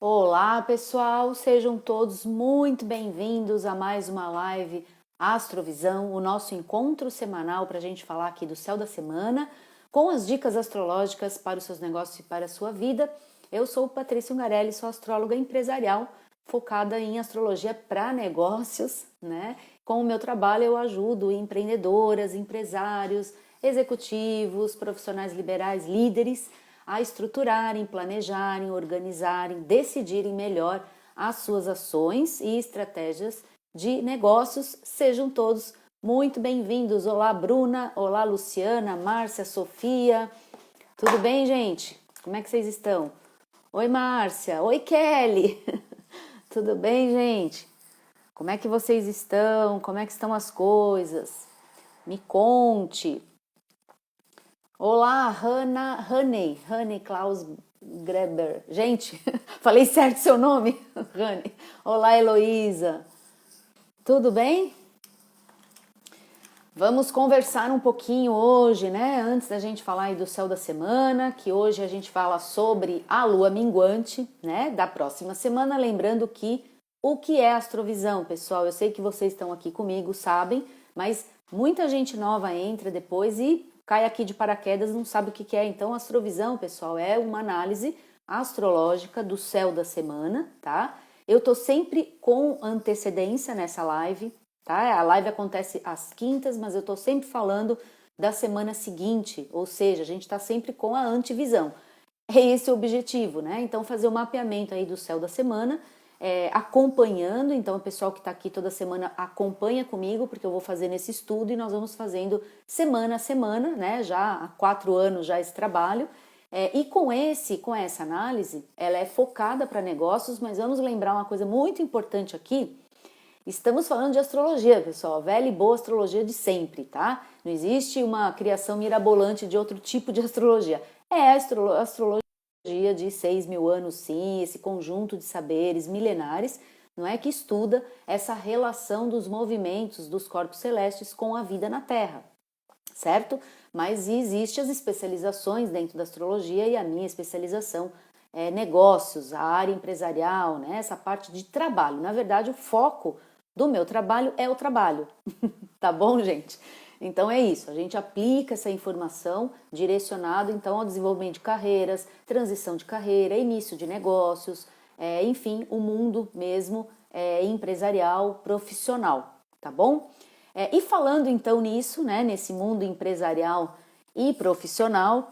Olá, pessoal, sejam todos muito bem-vindos a mais uma live Astrovisão, o nosso encontro semanal para a gente falar aqui do céu da semana, com as dicas astrológicas para os seus negócios e para a sua vida. Eu sou Patrícia Ungarelli, sou astróloga empresarial, focada em astrologia para negócios, né? Com o meu trabalho eu ajudo empreendedoras, empresários, executivos, profissionais liberais, líderes a estruturarem, planejarem, organizarem, decidirem melhor as suas ações e estratégias de negócios. Sejam todos muito bem-vindos. Olá, Bruna. Olá, Luciana, Márcia, Sofia. Tudo bem, gente? Como é que vocês estão? Oi, Márcia. Oi, Kelly. Tudo bem, gente? Como é que vocês estão? Como é que estão as coisas? Me conte. Olá, Honey Klaus Greber. Gente, falei certo seu nome? Honey. Olá, Heloísa. Tudo bem? Vamos conversar um pouquinho hoje, né? Antes da gente falar aí do céu da semana, que hoje a gente fala sobre a lua minguante, né? Da próxima semana. Lembrando que o que é astrovisão, pessoal? Eu sei que vocês estão aqui comigo, sabem, mas muita gente nova entra depois e cai aqui de paraquedas, não sabe o que é. Então, astrovisão, pessoal, é uma análise astrológica do céu da semana, tá? Eu tô sempre com antecedência nessa live, tá? A live acontece às quintas, mas eu tô sempre falando da semana seguinte, ou seja, a gente tá sempre com a antevisão. É esse o objetivo, né? Então, fazer o mapeamento aí do céu da semana, acompanhando. Então, o pessoal que está aqui toda semana acompanha comigo, porque eu vou fazer nesse estudo e nós vamos fazendo semana a semana, né? Já há 4 anos já esse trabalho. E com essa análise, ela é focada para negócios, mas vamos lembrar uma coisa muito importante aqui. Estamos falando de astrologia, pessoal, velha e boa astrologia de sempre, tá? Não existe uma criação mirabolante de outro tipo de astrologia. É a astrologia de 6.000 anos, sim, esse conjunto de saberes milenares, não é, que estuda essa relação dos movimentos dos corpos celestes com a vida na Terra, certo? Mas existem as especializações dentro da astrologia e a minha especialização é negócios, a área empresarial, né? Essa parte de trabalho. Na verdade, o foco do meu trabalho é o trabalho, tá bom, gente? Então é isso, a gente aplica essa informação direcionado então ao desenvolvimento de carreiras, transição de carreira, início de negócios, enfim, o mundo mesmo empresarial, profissional, tá bom? E falando então nisso, né, nesse mundo empresarial e profissional,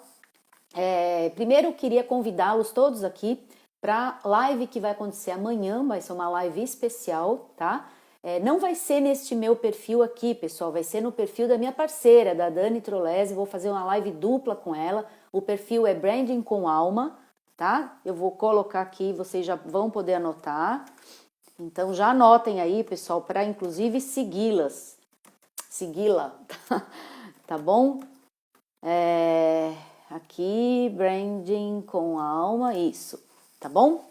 primeiro eu queria convidá-los todos aqui para a live que vai acontecer amanhã, vai ser uma live especial, tá? Não vai ser neste meu perfil aqui, pessoal, vai ser no perfil da minha parceira, da Dani Trolese, vou fazer uma live dupla com ela, o perfil é Branding com Alma, tá? Eu vou colocar aqui, vocês já vão poder anotar, então já anotem aí, pessoal, para inclusive segui-la, tá bom? Aqui, Branding com Alma, isso, tá bom?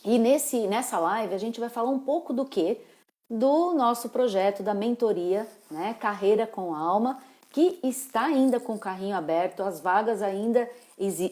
E nessa live a gente vai falar um pouco do quê? Do nosso projeto da mentoria, né, Carreira com Alma, que está ainda com o carrinho aberto, as vagas ainda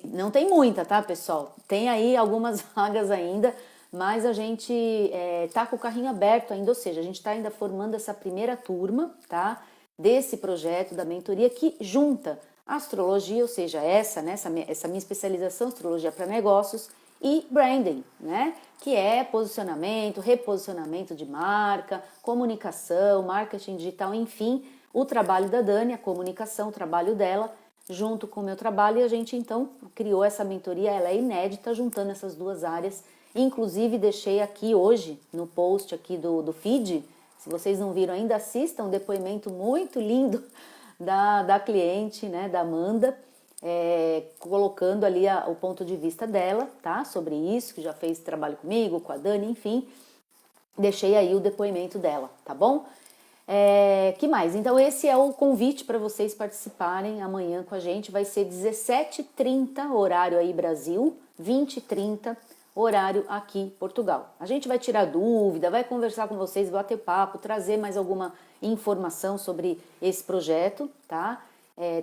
não tem muita, tá, pessoal? Tem aí algumas vagas ainda, mas a gente tá com o carrinho aberto ainda, ou seja, a gente está ainda formando essa primeira turma, tá? Desse projeto da mentoria que junta astrologia, ou seja, essa minha especialização, astrologia para negócios, e branding, né? Que é posicionamento, reposicionamento de marca, comunicação, marketing digital, enfim, o trabalho da Dani, a comunicação, o trabalho dela, junto com o meu trabalho, e a gente então criou essa mentoria, ela é inédita, juntando essas duas áreas. Inclusive, deixei aqui hoje, no post aqui do feed, se vocês não viram ainda, assistam um depoimento muito lindo da cliente, né, da Amanda, colocando ali o ponto de vista dela, tá? Sobre isso, que já fez trabalho comigo, com a Dani, enfim. Deixei aí o depoimento dela, tá bom? Que mais? Então esse é o convite para vocês participarem amanhã com a gente. Vai ser 17h30, horário aí Brasil, 20h30, horário aqui Portugal. A gente vai tirar dúvida, vai conversar com vocês, bater papo, trazer mais alguma informação sobre esse projeto, tá?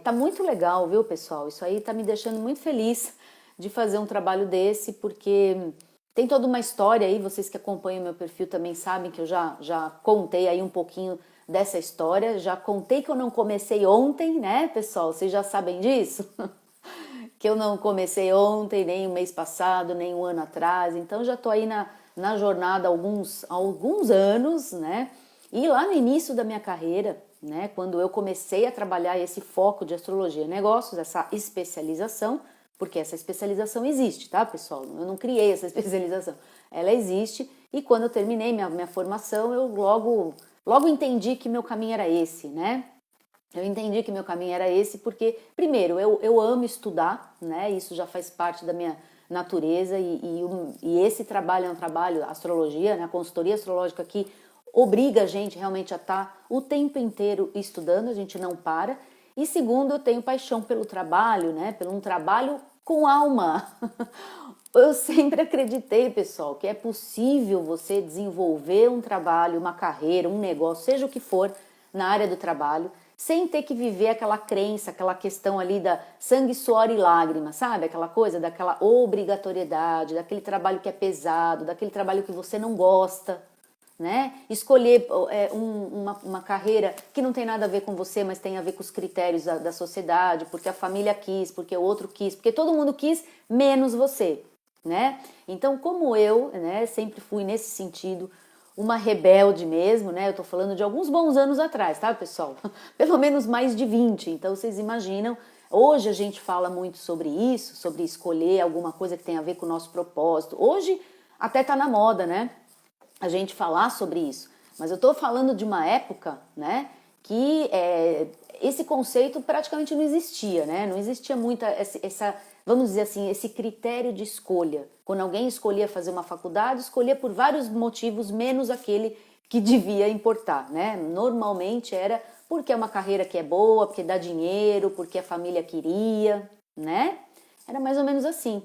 Tá muito legal, viu, pessoal? Isso aí tá me deixando muito feliz de fazer um trabalho desse, porque Tem toda uma história aí, vocês que acompanham meu perfil também sabem que eu já contei aí um pouquinho dessa história, já contei que eu não comecei ontem, né, pessoal? Vocês já sabem disso? Que eu não comecei ontem, nem o mês passado, nem um ano atrás, então já tô aí na jornada há alguns anos, né? E lá no início da minha carreira, né, quando eu comecei a trabalhar esse foco de astrologia e negócios, essa especialização, porque essa especialização existe, tá, pessoal? Eu não criei essa especialização, ela existe, e quando eu terminei minha formação, eu logo entendi que meu caminho era esse, né? Eu entendi que meu caminho era esse porque, primeiro, eu amo estudar, né? Isso já faz parte da minha natureza e esse trabalho é um trabalho, a astrologia, né? A consultoria astrológica que obriga a gente realmente a estar o tempo inteiro estudando, a gente não para. E segundo, eu tenho paixão pelo trabalho, né? Pelo um trabalho com alma. Eu sempre acreditei, pessoal, que é possível você desenvolver um trabalho, uma carreira, um negócio, seja o que for, na área do trabalho, sem ter que viver aquela crença, aquela questão ali da sangue, suor e lágrimas, sabe? Aquela coisa, daquela obrigatoriedade, daquele trabalho que é pesado, daquele trabalho que você não gosta, né? Escolher uma carreira que não tem nada a ver com você, mas tem a ver com os critérios da sociedade, porque a família quis, porque o outro quis, porque todo mundo quis, menos você, né? Então, como eu, né, sempre fui nesse sentido, uma rebelde mesmo, né? Eu tô falando de alguns bons anos atrás, tá, pessoal? Pelo menos mais de 20. Então, vocês imaginam, hoje a gente fala muito sobre isso, sobre escolher alguma coisa que tem a ver com o nosso propósito. Hoje até tá na moda, né? A gente falar sobre isso. Mas eu tô falando de uma época, né, que esse conceito praticamente não existia, né? Não existia muito vamos dizer assim, esse critério de escolha. Quando alguém escolhia fazer uma faculdade, escolhia por vários motivos, menos aquele que devia importar, né? Normalmente era porque é uma carreira que é boa, porque dá dinheiro, porque a família queria, né? Era mais ou menos assim.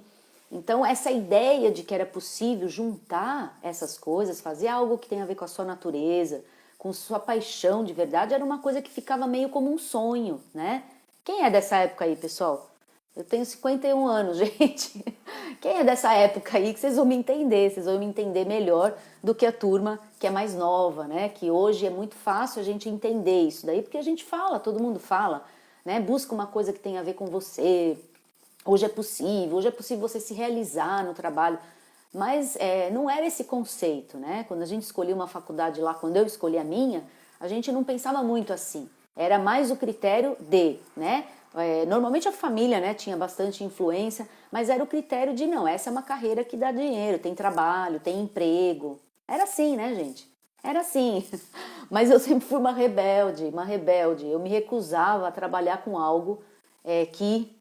Então, essa ideia de que era possível juntar essas coisas, fazer algo que tem a ver com a sua natureza, com sua paixão de verdade, era uma coisa que ficava meio como um sonho, né? Quem é dessa época aí, pessoal? Eu tenho 51 anos, gente. Quem é dessa época aí que vocês vão me entender, vocês vão me entender melhor do que a turma que é mais nova, né? Que hoje é muito fácil a gente entender isso daí, porque a gente fala, todo mundo fala, né? Busca uma coisa que tem a ver com você. Hoje é possível você se realizar no trabalho, mas não era esse conceito, né? Quando a gente escolhia uma faculdade lá, quando eu escolhi a minha, a gente não pensava muito assim. Era mais o critério de, né? Normalmente a família, né, tinha bastante influência, mas era o critério de não, essa é uma carreira que dá dinheiro, tem trabalho, tem emprego. Era assim, né, gente? Era assim. Mas eu sempre fui uma rebelde, uma rebelde. Eu me recusava a trabalhar com algo que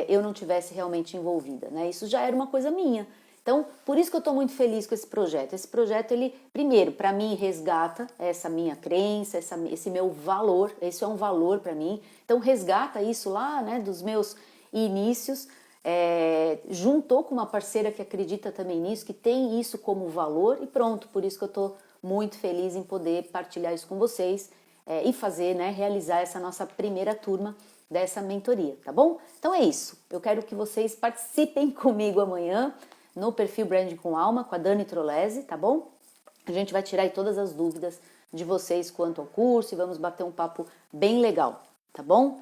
eu não tivesse realmente envolvida, né? Isso já era uma coisa minha. Então, por isso que eu estou muito feliz com esse projeto. Esse projeto, ele, primeiro, para mim, resgata essa minha crença, esse meu valor. Esse é um valor para mim. Então, resgata isso lá, né, dos meus inícios. Juntou com uma parceira que acredita também nisso, que tem isso como valor e pronto. Por isso que eu estou muito feliz em poder partilhar isso com vocês e fazer, né, realizar essa nossa primeira turma dessa mentoria, tá bom? Então é isso. Eu quero que vocês participem comigo amanhã no perfil Branding com Alma, com a Dani Trolese, tá bom? A gente vai tirar aí todas as dúvidas de vocês quanto ao curso e vamos bater um papo bem legal, tá bom?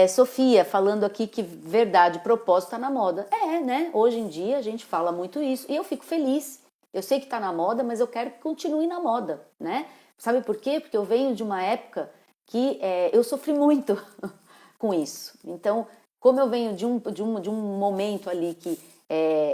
Sofia, falando aqui que verdade, propósito tá na moda. Né? Hoje em dia a gente fala muito isso e eu fico feliz. Eu sei que tá na moda, mas eu quero que continue na moda, né? Sabe por quê? Porque eu venho de uma época que eu sofri muito com isso. Então, como eu venho de um momento ali que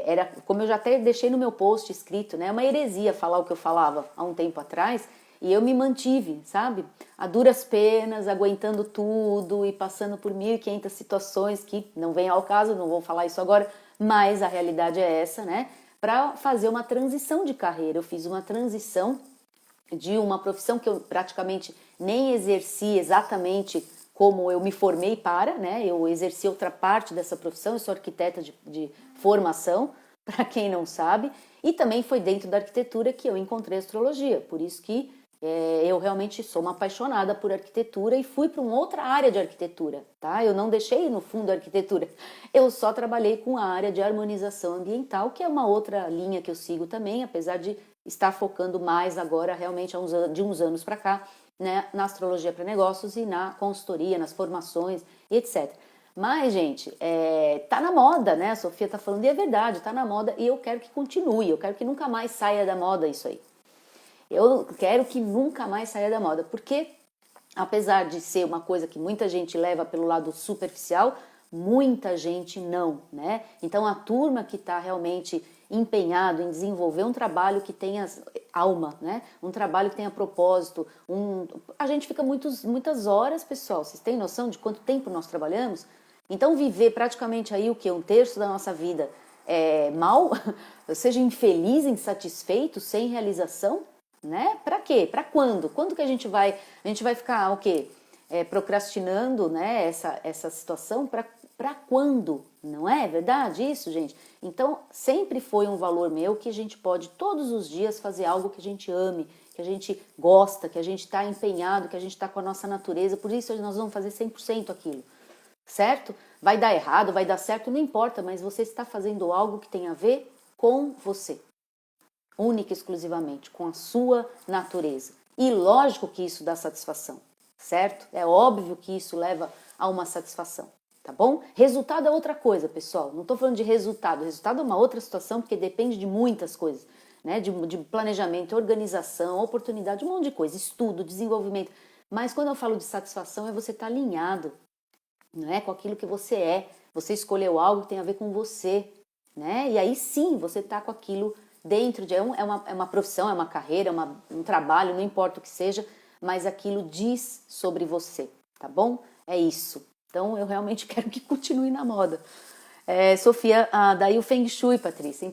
era, como eu já até deixei no meu post escrito, né? É uma heresia falar o que eu falava há um tempo atrás, e eu me mantive, sabe? A duras penas, aguentando tudo e passando por 1.500 situações que não vem ao caso, não vou falar isso agora, mas a realidade é essa, né? Para fazer uma transição de carreira. Eu fiz uma transição de uma profissão que eu praticamente nem exerci exatamente como eu me formei para, né? Eu exerci outra parte dessa profissão, eu sou arquiteta de formação, para quem não sabe, e também foi dentro da arquitetura que eu encontrei a astrologia, por isso que Eu realmente sou uma apaixonada por arquitetura e fui para uma outra área de arquitetura, tá? Eu não deixei no fundo a arquitetura, eu só trabalhei com a área de harmonização ambiental, que é uma outra linha que eu sigo também, apesar de estar focando mais agora, realmente de uns anos para cá, né, na astrologia para negócios e na consultoria, nas formações, etc. Mas, gente, tá na moda, né? A Sofia tá falando, e é verdade, tá na moda e eu quero que continue, eu quero que nunca mais saia da moda isso aí. Eu quero que nunca mais saia da moda, porque apesar de ser uma coisa que muita gente leva pelo lado superficial, muita gente não, né? Então a turma que está realmente empenhado em desenvolver um trabalho que tenha alma, né? Um trabalho que tenha propósito, a gente fica muitas horas, pessoal. Vocês têm noção de quanto tempo nós trabalhamos? Então viver praticamente aí o que? Um terço da nossa vida mal, ou seja, infeliz, insatisfeito, sem realização, né? Para quê? Para quando? Quando que a gente vai ficar o quê? Procrastinando, né, essa situação para quando? Não é verdade isso, gente? Então, sempre foi um valor meu que a gente pode todos os dias fazer algo que a gente ame, que a gente gosta, que a gente está empenhado, que a gente está com a nossa natureza, por isso nós vamos fazer 100% aquilo, certo? Vai dar errado, vai dar certo, não importa, mas você está fazendo algo que tem a ver com você, única e exclusivamente, com a sua natureza. E lógico que isso dá satisfação, certo? É óbvio que isso leva a uma satisfação, tá bom? Resultado é outra coisa, pessoal. Não estou falando de resultado. Resultado é uma outra situação, porque depende de muitas coisas, né? De planejamento, organização, oportunidade, um monte de coisa, estudo, desenvolvimento. Mas quando eu falo de satisfação, é você estar alinhado, né, com aquilo que você é. Você escolheu algo que tem a ver com você, né? E aí sim, você está com aquilo dentro de... É uma profissão, é uma carreira, um trabalho, não importa o que seja, mas aquilo diz sobre você, tá bom? É isso. Então, eu realmente quero que continue na moda. Sofia, daí o Feng Shui, Patrícia.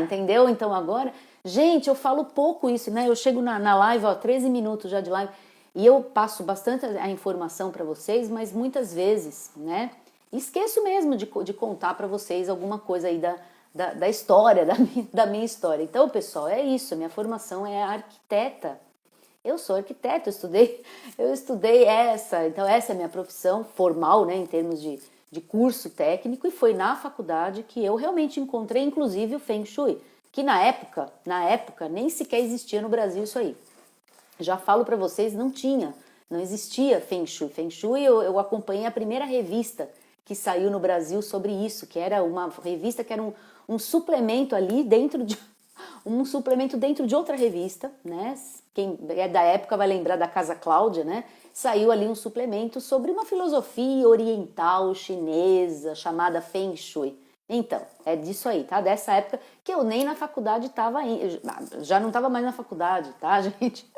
Entendeu? Então, agora... Gente, eu falo pouco isso, né? Eu chego na live, 13 minutos já de live, e eu passo bastante a informação para vocês, mas muitas vezes, né? Esqueço mesmo de contar para vocês alguma coisa aí da história, da minha história. Então, pessoal, é isso. Minha formação é arquiteta. Eu sou arquiteta, eu estudei então essa é a minha profissão formal, né, em termos de curso técnico, e foi na faculdade que eu realmente encontrei, inclusive, o Feng Shui, que na época, nem sequer existia no Brasil isso aí. Já falo para vocês, não existia Feng Shui. Feng Shui, eu acompanhei a primeira revista que saiu no Brasil sobre isso, que era uma revista que era um suplemento ali dentro de um suplemento dentro de outra revista, né? Quem é da época vai lembrar da Casa Cláudia, né? Saiu ali um suplemento sobre uma filosofia oriental chinesa chamada Feng Shui. Então, é disso aí, tá? Dessa época que eu nem na faculdade estava, já não estava mais na faculdade, tá, gente?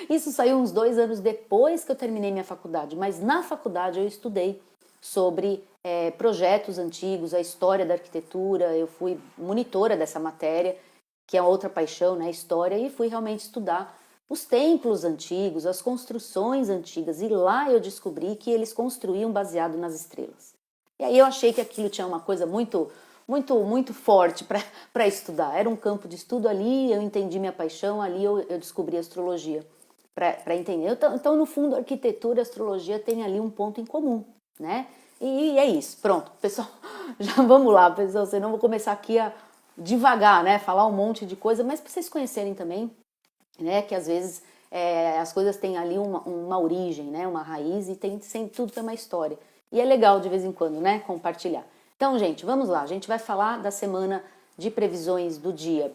Isso saiu uns 2 anos depois que eu terminei minha faculdade, mas na faculdade eu estudei sobre projetos antigos, a história da arquitetura, eu fui monitora dessa matéria, que é outra paixão, né, história, e fui realmente estudar os templos antigos, as construções antigas, e lá eu descobri que eles construíam baseado nas estrelas. E aí eu achei que aquilo tinha uma coisa muito forte para estudar. Era um campo de estudo ali, eu entendi minha paixão, ali eu descobri a astrologia para entender. Então, no fundo, a arquitetura e a astrologia têm ali um ponto em comum, né? E é isso, pronto, pessoal, já vamos lá, pessoal, senão vou começar aqui a devagar, né, falar um monte de coisa, mas para vocês conhecerem também, né, que às vezes as coisas têm ali uma origem, né, uma raiz, e tudo tem uma história. E é legal de vez em quando, né, compartilhar. Então, gente, vamos lá, a gente vai falar da semana de previsões do dia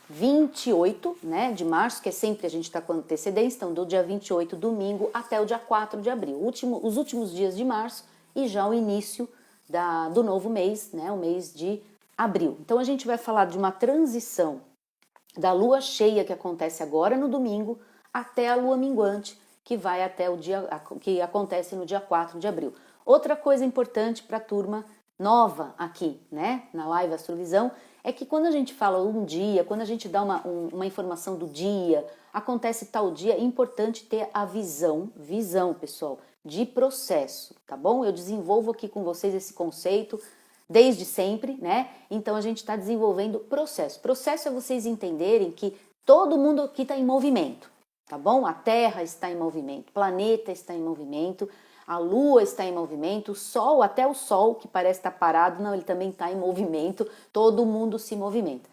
28, né, de março, que é sempre a gente está com antecedência, então do dia 28, domingo, até o dia 4 de abril, os últimos dias de março e já o início do novo mês, né, o mês de abril. Então a gente vai falar de uma transição da lua cheia que acontece agora no domingo até a lua minguante, que vai até que acontece no dia 4 de abril. Outra coisa importante para a turma nova aqui, né, na live Astrovisão, é que quando a gente fala um dia, quando a gente dá uma informação do dia, acontece tal dia, é importante ter a visão, pessoal, de processo, tá bom? Eu desenvolvo aqui com vocês esse conceito desde sempre, né? Então a gente está desenvolvendo processo. Processo é vocês entenderem que todo mundo aqui está em movimento. tá bom? A Terra está em movimento, o planeta está em movimento, a Lua está em movimento, o Sol, até o Sol, que parece estar parado, não, ele também está em movimento, todo mundo se movimenta.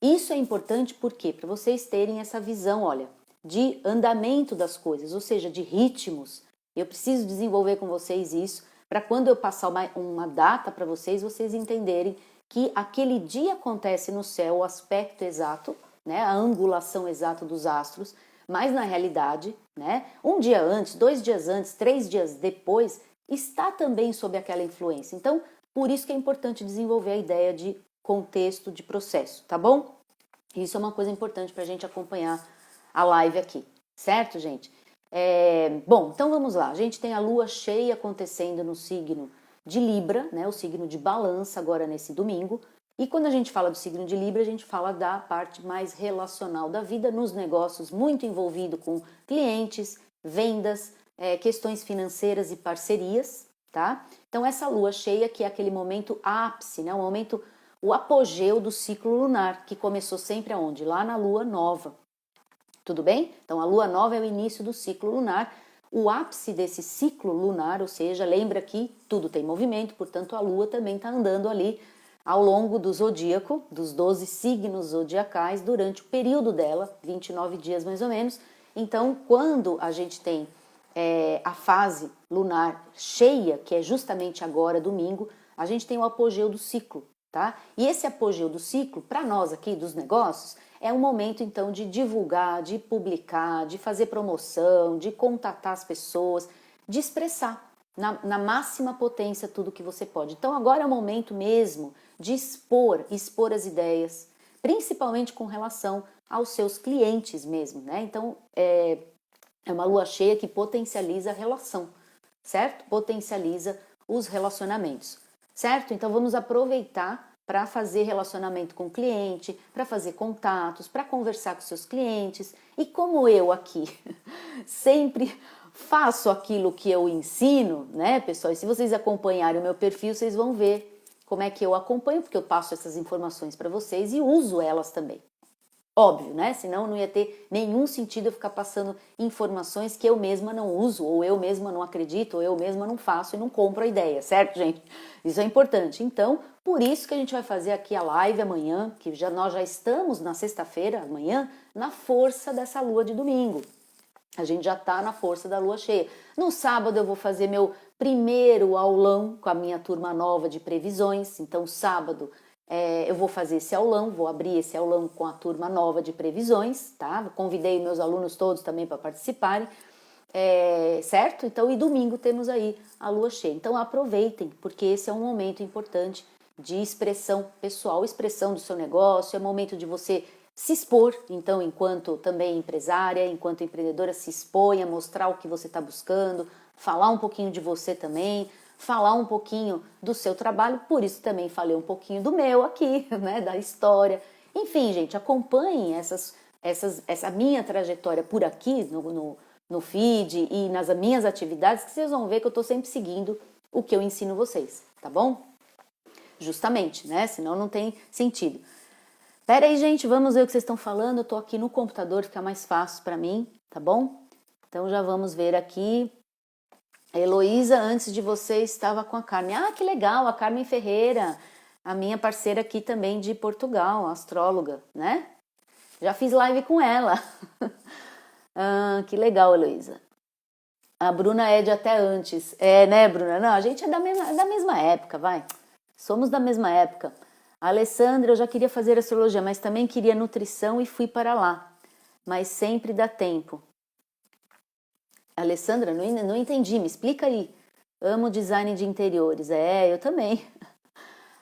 Isso é importante porque para vocês terem essa visão, olha, de andamento das coisas, ou seja, de ritmos. Eu preciso desenvolver com vocês isso para quando eu passar uma data para vocês, vocês entenderem que aquele dia acontece no céu o aspecto exato, né, a angulação exata dos astros, mas na realidade, né, um dia antes, 2 dias antes, 3 dias depois, está também sob aquela influência. Então, por isso que é importante desenvolver a ideia de contexto, de processo, tá bom? Isso é uma coisa importante para a gente acompanhar a live aqui, certo, gente? Bom, então vamos lá. A gente tem a lua cheia acontecendo no signo de Libra, né? O signo de Balança agora nesse domingo. E quando a gente fala do signo de Libra, a gente fala da parte mais relacional da vida, nos negócios, muito envolvido com clientes, vendas, questões financeiras e parcerias, tá? Então essa lua cheia que é aquele momento ápice, né? O apogeu do ciclo lunar, que começou sempre aonde? Lá na lua nova. Tudo bem? Então a lua nova é o início do ciclo lunar, o ápice desse ciclo lunar, ou seja, lembra que tudo tem movimento, portanto a lua também está andando ali ao longo do zodíaco, dos 12 signos zodiacais, durante o período dela, 29 dias mais ou menos. Então, quando a gente tem a fase lunar cheia, que é justamente agora, domingo, a gente tem o apogeu do ciclo, tá? E esse apogeu do ciclo, para nós aqui dos negócios, é um momento então de divulgar, de publicar, de fazer promoção, de contatar as pessoas, de expressar na máxima potência tudo que você pode. Então agora é o momento mesmo de expor as ideias, principalmente com relação aos seus clientes mesmo, né? Então é uma lua cheia que potencializa a relação, certo? Potencializa os relacionamentos, certo? Então vamos aproveitar para fazer relacionamento com o cliente, para fazer contatos, para conversar com seus clientes. E como eu aqui sempre faço aquilo que eu ensino, né, pessoal? E se vocês acompanharem o meu perfil, vocês vão ver como é que eu acompanho, porque eu passo essas informações para vocês e uso elas também. Óbvio, né? Senão não ia ter nenhum sentido eu ficar passando informações que eu mesma não uso, ou eu mesma não acredito, ou eu mesma não faço e não compro a ideia, certo, gente? Isso é importante. Então, por isso que a gente vai fazer aqui a live amanhã, que nós já estamos na sexta-feira, amanhã, na força dessa lua de domingo. A gente já tá na força da lua cheia. No sábado eu vou fazer meu primeiro aulão com a minha turma nova de previsões. Então, sábado eu vou fazer esse aulão, vou abrir esse aulão com a turma nova de previsões, tá? Convidei meus alunos todos também para participarem, certo? Então, e domingo temos aí a lua cheia. Então, aproveitem, porque esse é um momento importante de expressão pessoal, expressão do seu negócio, é momento de você se expor, então, enquanto também empresária, enquanto empreendedora, se exponha, mostrar o que você está buscando, falar um pouquinho de você também, falar um pouquinho do seu trabalho, por isso também falei um pouquinho do meu aqui, né, da história. Enfim, gente, acompanhem essa minha trajetória por aqui no feed e nas minhas atividades, que vocês vão ver que eu estou sempre seguindo o que eu ensino vocês, tá bom? Justamente, né, senão não tem sentido. Pera aí, gente, vamos ver o que vocês estão falando. Eu tô aqui no computador, fica mais fácil para mim, tá bom? Então já vamos ver aqui. A Heloísa, antes de você, estava com a Carmen. Ah, que legal, a Carmen Ferreira, a minha parceira aqui também de Portugal, astróloga, né? Já fiz live com ela. Ah, que legal, Heloísa. A Bruna é de até antes. É, né, Bruna? Não, a gente é da mesma época, vai. Somos da mesma época. A Alessandra, eu já queria fazer astrologia, mas também queria nutrição e fui para lá. Mas sempre dá tempo. Alessandra, não entendi, me explica aí. Amo design de interiores. Eu também.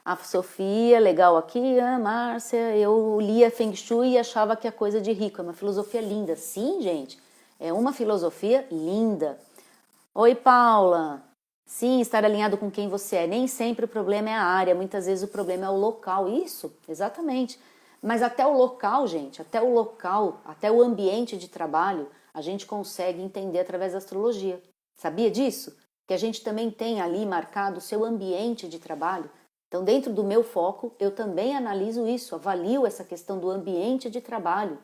A Sofia, legal aqui. A Márcia, eu lia Feng Shui e achava que é coisa de rico. É uma filosofia linda. Sim, gente, é uma filosofia linda. Oi, Paula. Sim, estar alinhado com quem você é. Nem sempre o problema é a área, muitas vezes o problema é o local. Isso, exatamente. Mas até o local, gente, até o ambiente de trabalho, a gente consegue entender através da astrologia. Sabia disso? Que a gente também tem ali marcado o seu ambiente de trabalho. Então, dentro do meu foco, eu também analiso isso, avalio essa questão do ambiente de trabalho,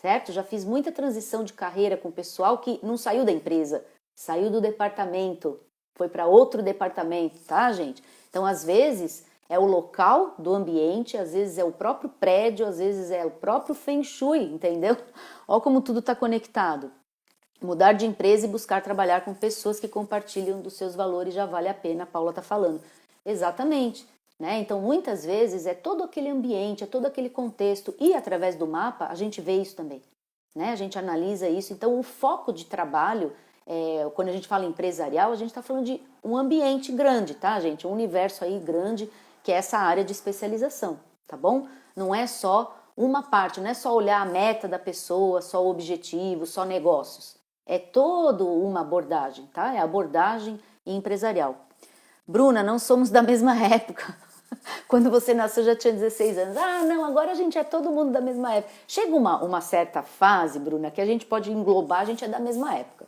certo? Já fiz muita transição de carreira com o pessoal que não saiu da empresa, saiu do departamento, foi para outro departamento, tá, gente? Então, às vezes, é o local do ambiente, às vezes é o próprio prédio, às vezes é o próprio Feng Shui, entendeu? Olha como tudo está conectado. Mudar de empresa e buscar trabalhar com pessoas que compartilham dos seus valores já vale a pena, a Paula está falando. Exatamente. Né? Então, muitas vezes é todo aquele ambiente, é todo aquele contexto e através do mapa a gente vê isso também. Né? A gente analisa isso. Então, o foco de trabalho, quando a gente fala empresarial, a gente está falando de um ambiente grande, tá, gente? Um universo aí grande, que é essa área de especialização, tá bom? Não é só uma parte, não é só olhar a meta da pessoa, só o objetivo, só negócios. É toda uma abordagem, tá? É abordagem empresarial. Bruna, não somos da mesma época. Quando você nasceu já tinha 16 anos. Ah, não, agora a gente é todo mundo da mesma época. Chega uma certa fase, Bruna, que a gente pode englobar, a gente é da mesma época.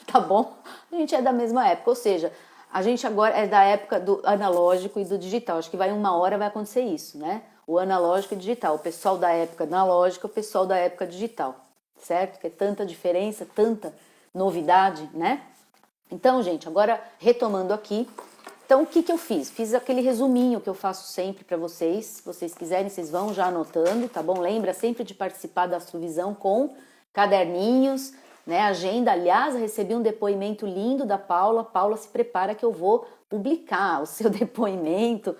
Tá bom? A gente é da mesma época, ou seja, a gente agora é da época do analógico e do digital. Acho que uma hora vai acontecer isso, né? O analógico e o digital. O pessoal da época analógica, o pessoal da época digital. Certo? Que é tanta diferença, tanta novidade, né? Então, gente, agora retomando aqui. Então, o que eu fiz? Fiz aquele resuminho que eu faço sempre para vocês. Se vocês quiserem, vocês vão já anotando, tá bom? Lembra sempre de participar da Astrovisão com caderninhos, né? Agenda. Aliás, recebi um depoimento lindo da Paula. Paula, se prepara que eu vou publicar o seu depoimento.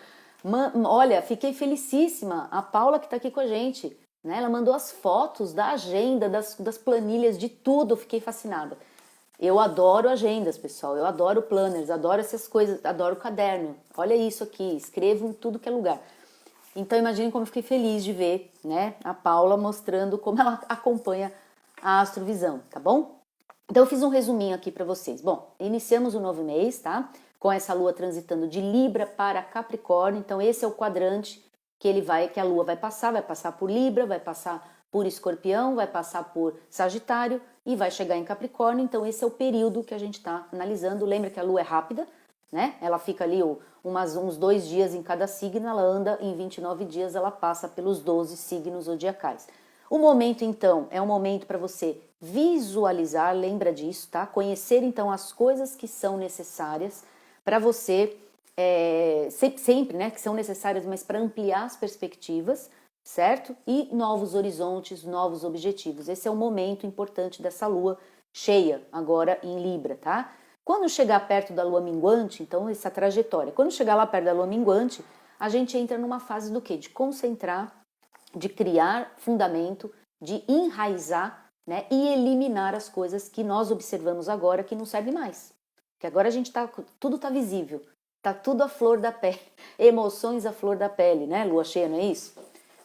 Olha, fiquei felicíssima. A Paula que está aqui com a gente, né? Ela mandou as fotos da agenda, das planilhas, de tudo. Fiquei fascinada. Eu adoro agendas, pessoal, eu adoro planners, adoro essas coisas, adoro caderno. Olha isso aqui, escrevo em tudo que é lugar. Então imagine como eu fiquei feliz de ver, né, a Paula mostrando como ela acompanha a Astrovisão, tá bom? Então eu fiz um resuminho aqui para vocês. Bom, iniciamos o novo mês, tá? Com essa lua transitando de Libra para Capricórnio. Então esse é o quadrante que a lua vai passar por Libra, vai passar por Escorpião, vai passar por Sagitário e vai chegar em Capricórnio. Então esse é o período que a gente está analisando. Lembra que a lua é rápida, né? Ela fica ali uns 2 dias em cada signo, ela anda em 29 dias, ela passa pelos 12 signos zodiacais. O momento, então, é um momento para você visualizar, lembra disso, tá? Conhecer, então, as coisas que são necessárias para você, sempre, né, que são necessárias, mas para ampliar as perspectivas, certo? E novos horizontes, novos objetivos. Esse é o momento importante dessa lua cheia, agora em Libra, tá? Quando chegar perto da lua minguante, então, essa trajetória, quando chegar lá perto da lua minguante, a gente entra numa fase do quê? De concentrar, de criar fundamento, de enraizar, né, e eliminar as coisas que nós observamos agora que não servem mais. Porque agora a gente tudo tá visível, tá tudo à flor da pele, emoções à flor da pele, né, lua cheia, não é isso?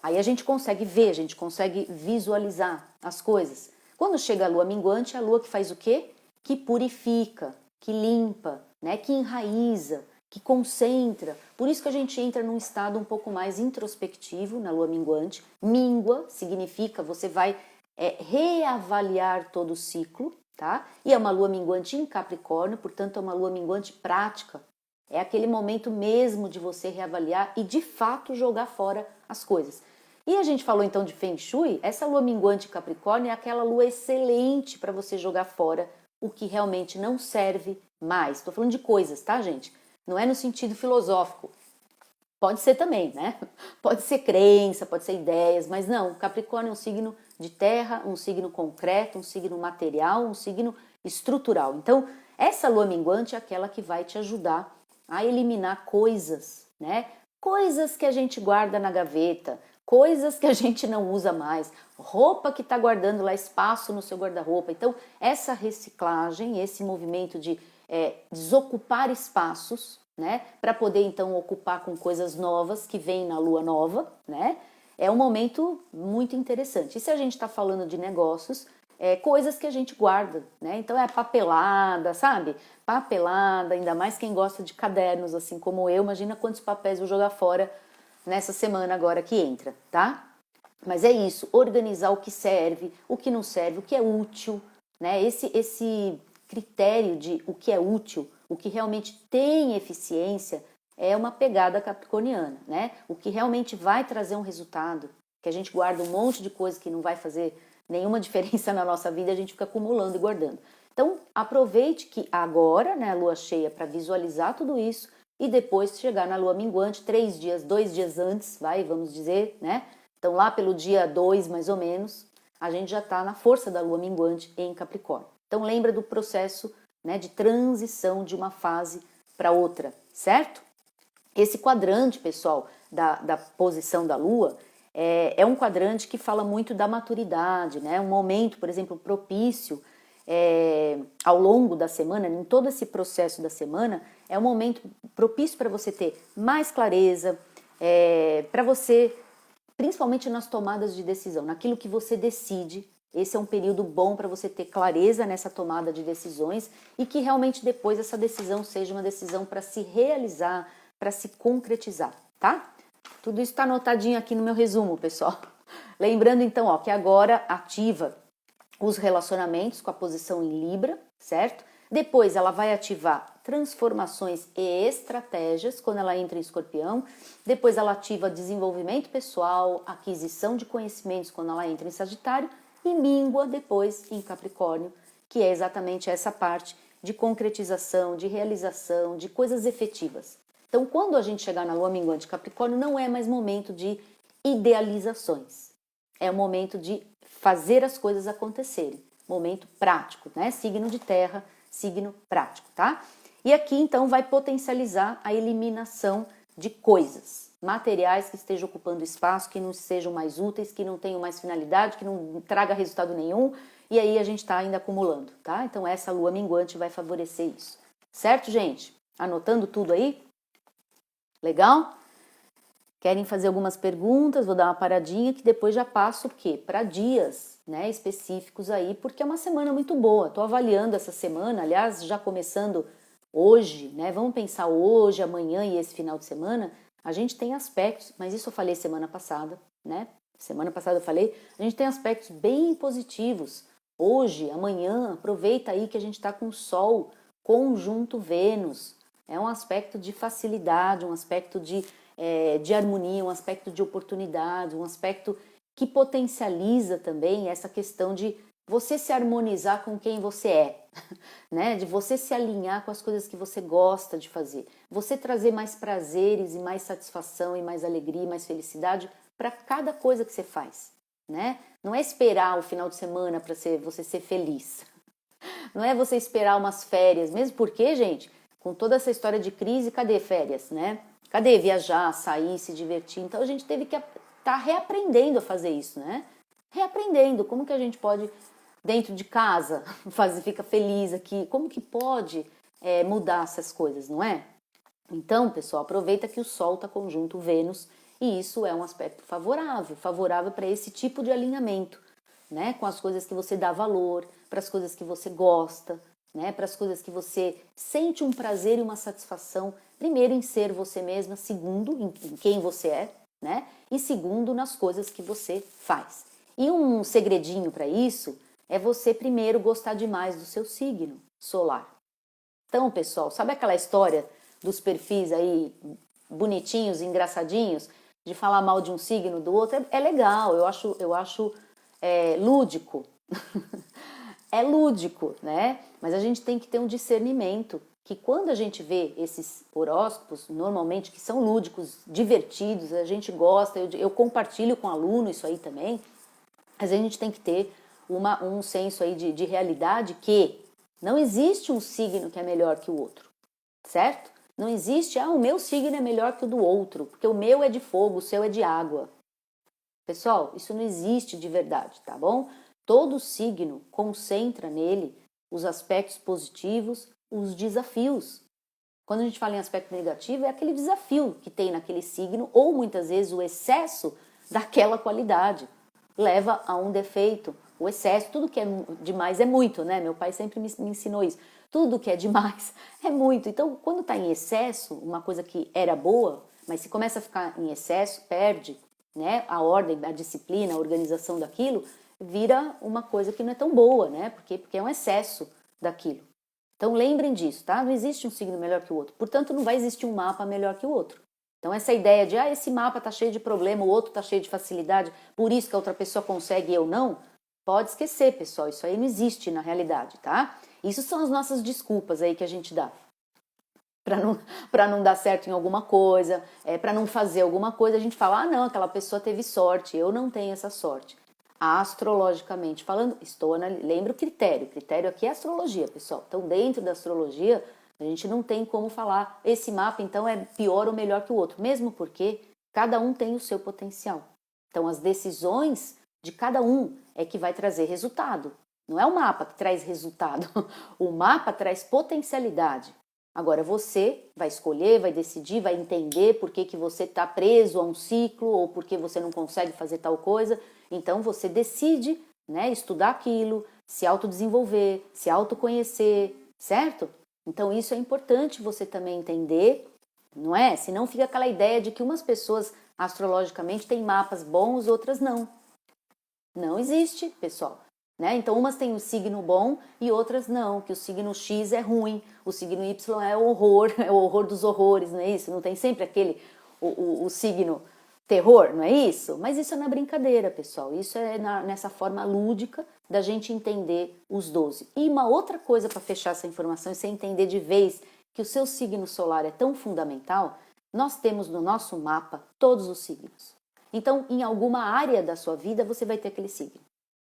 Aí a gente consegue ver, a gente consegue visualizar as coisas. Quando chega a lua minguante, é a lua que faz o quê? Que purifica, que limpa, né, que enraiza, que concentra. Por isso que a gente entra num estado um pouco mais introspectivo na lua minguante. Míngua significa você vai reavaliar todo o ciclo, tá? E é uma lua minguante em Capricórnio, portanto é uma lua minguante prática. É aquele momento mesmo de você reavaliar e de fato jogar fora as coisas. E a gente falou então de Feng Shui, essa lua minguante em Capricórnio é aquela lua excelente para você jogar fora o que realmente não serve mais. Estou falando de coisas, tá, gente? Não é no sentido filosófico. Pode ser também, né? Pode ser crença, pode ser ideias, mas não. Capricórnio é um signo de terra, um signo concreto, um signo material, um signo estrutural. Então, essa lua minguante é aquela que vai te ajudar a eliminar coisas, né? Coisas que a gente guarda na gaveta, coisas que a gente não usa mais, roupa que está guardando lá espaço no seu guarda-roupa. Então, essa reciclagem, esse movimento de desocupar espaços, né, para poder então ocupar com coisas novas que vêm na lua nova, né, é um momento muito interessante. E se a gente está falando de negócios, coisas que a gente guarda, né, então é papelada, sabe? Papelada, ainda mais quem gosta de cadernos, assim como eu, imagina quantos papéis vou jogar fora nessa semana agora que entra, tá? Mas é isso, organizar o que serve, o que não serve, o que é útil, né? Esse critério de o que é útil, o que realmente tem eficiência, é uma pegada capricorniana, né? O que realmente vai trazer um resultado, que a gente guarda um monte de coisa que não vai fazer nenhuma diferença na nossa vida, a gente fica acumulando e guardando. Então, aproveite que agora, né, a lua cheia, para visualizar tudo isso e depois chegar na lua minguante, 3 dias, 2 dias antes, vamos dizer, né? Então, lá pelo dia 2, mais ou menos, a gente já está na força da lua minguante em Capricórnio. Então, lembra do processo, né, de transição de uma fase para outra, certo? Esse quadrante, pessoal, da posição da lua, é um quadrante que fala muito da maturidade, né? Um momento, por exemplo, propício ao longo da semana, em todo esse processo da semana, é um momento propício para você ter mais clareza, para você, principalmente nas tomadas de decisão, naquilo que você decide. Esse é um período bom para você ter clareza nessa tomada de decisões e que realmente depois essa decisão seja uma decisão para se realizar, para se concretizar, tá? Tudo isso está anotadinho aqui no meu resumo, pessoal. Lembrando então, ó, que agora ativa os relacionamentos com a posição em Libra, certo? Depois ela vai ativar transformações e estratégias quando ela entra em Escorpião. Depois ela ativa desenvolvimento pessoal, aquisição de conhecimentos quando ela entra em Sagitário e míngua depois em Capricórnio, que é exatamente essa parte de concretização, de realização, de coisas efetivas. Então, quando a gente chegar na lua minguante Capricórnio, não é mais momento de idealizações. É o momento de fazer as coisas acontecerem. Momento prático, né? Signo de terra, signo prático, tá? E aqui, então, vai potencializar a eliminação de coisas, materiais que estejam ocupando espaço, que não sejam mais úteis, que não tenham mais finalidade, que não traga resultado nenhum, e aí a gente está ainda acumulando, tá? Então, essa lua minguante vai favorecer isso. Certo, gente? Anotando tudo aí? Legal? Querem fazer algumas perguntas? Vou dar uma paradinha que depois já passo o quê? Para dias, né, específicos aí, porque é uma semana muito boa. Estou avaliando essa semana, aliás, já começando hoje, né? Vamos pensar hoje, amanhã e esse final de semana. A gente tem aspectos, mas isso eu falei semana passada, né? Semana passada eu falei, a gente tem aspectos bem positivos. Hoje, amanhã, aproveita aí que a gente está com o Sol conjunto Vênus. É um aspecto de facilidade, um aspecto de harmonia, um aspecto de oportunidade, um aspecto que potencializa também essa questão de você se harmonizar com quem você é, né? De você se alinhar com as coisas que você gosta de fazer, você trazer mais prazeres e mais satisfação e mais alegria e mais felicidade para cada coisa que você faz, né? Não é esperar o final de semana para você ser feliz, não é você esperar umas férias, mesmo porque, gente, com toda essa história de crise, cadê férias, né? Cadê viajar, sair, se divertir? Então a gente teve que estar reaprendendo a fazer isso, né? Reaprendendo como que a gente pode, dentro de casa, fica feliz aqui, como que pode mudar essas coisas, não é? Então, pessoal, aproveita que o Sol está conjunto Vênus e isso é um aspecto favorável para esse tipo de alinhamento, né? Com as coisas que você dá valor, para as coisas que você gosta, né? Para as coisas que você sente um prazer e uma satisfação, primeiro em ser você mesma, segundo em quem você é, né? E segundo nas coisas que você faz. E um segredinho para isso é você primeiro gostar demais do seu signo solar. Então, pessoal, sabe aquela história dos perfis aí bonitinhos, engraçadinhos, de falar mal de um signo do outro? É legal, eu acho lúdico. É lúdico, né? Mas a gente tem que ter um discernimento que quando a gente vê esses horóscopos, normalmente que são lúdicos, divertidos, a gente gosta, eu compartilho com aluno isso aí também, mas a gente tem que ter um senso aí de realidade que não existe um signo que é melhor que o outro, certo? Não existe, o meu signo é melhor que o do outro, porque o meu é de fogo, o seu é de água. Pessoal, isso não existe de verdade, tá bom? Todo signo concentra nele os aspectos positivos, os desafios. Quando a gente fala em aspecto negativo, é aquele desafio que tem naquele signo, ou muitas vezes o excesso daquela qualidade leva a um defeito. O excesso, tudo que é demais é muito, né? Meu pai sempre me ensinou isso. Tudo que é demais é muito. Então, quando está em excesso, uma coisa que era boa, mas se começa a ficar em excesso, perde, né? A ordem, a disciplina, a organização daquilo, vira uma coisa que não é tão boa, né? Porque é um excesso daquilo. Então lembrem disso, tá? Não existe um signo melhor que o outro. Portanto, não vai existir um mapa melhor que o outro. Então essa ideia de, esse mapa tá cheio de problema, o outro tá cheio de facilidade, por isso que a outra pessoa consegue e eu não, Pode esquecer, pessoal, isso aí não existe na realidade, tá? Isso são as nossas desculpas aí que a gente dá para não dar certo em alguma coisa, para não fazer alguma coisa, a gente fala, ah, não, aquela pessoa teve sorte, eu não tenho essa sorte. Astrologicamente falando, lembra o critério aqui é astrologia, pessoal. Então, dentro da astrologia, a gente não tem como falar, esse mapa então é pior ou melhor que o outro, mesmo porque cada um tem o seu potencial. Então, as decisões de cada um é que vai trazer resultado. Não é o mapa que traz resultado, o mapa traz potencialidade. Agora você vai escolher, vai decidir, vai entender por que você está preso a um ciclo ou por que você não consegue fazer tal coisa. Então você decide, né, estudar aquilo, se autodesenvolver, se autoconhecer, certo? Então isso é importante você também entender, não é? Senão fica aquela ideia de que umas pessoas astrologicamente têm mapas bons, outras não. Não existe, pessoal. Né? Então, umas têm um signo bom e outras não, que o signo X é ruim, o signo Y é horror, é o horror dos horrores, não é isso? Não tem sempre o signo terror, não é isso? Mas isso é na brincadeira, pessoal, isso é nessa forma lúdica da gente entender os 12. E uma outra coisa para fechar essa informação e você entender de vez que o seu signo solar é tão fundamental, nós temos no nosso mapa todos os signos. Então, em alguma área da sua vida, você vai ter aquele signo.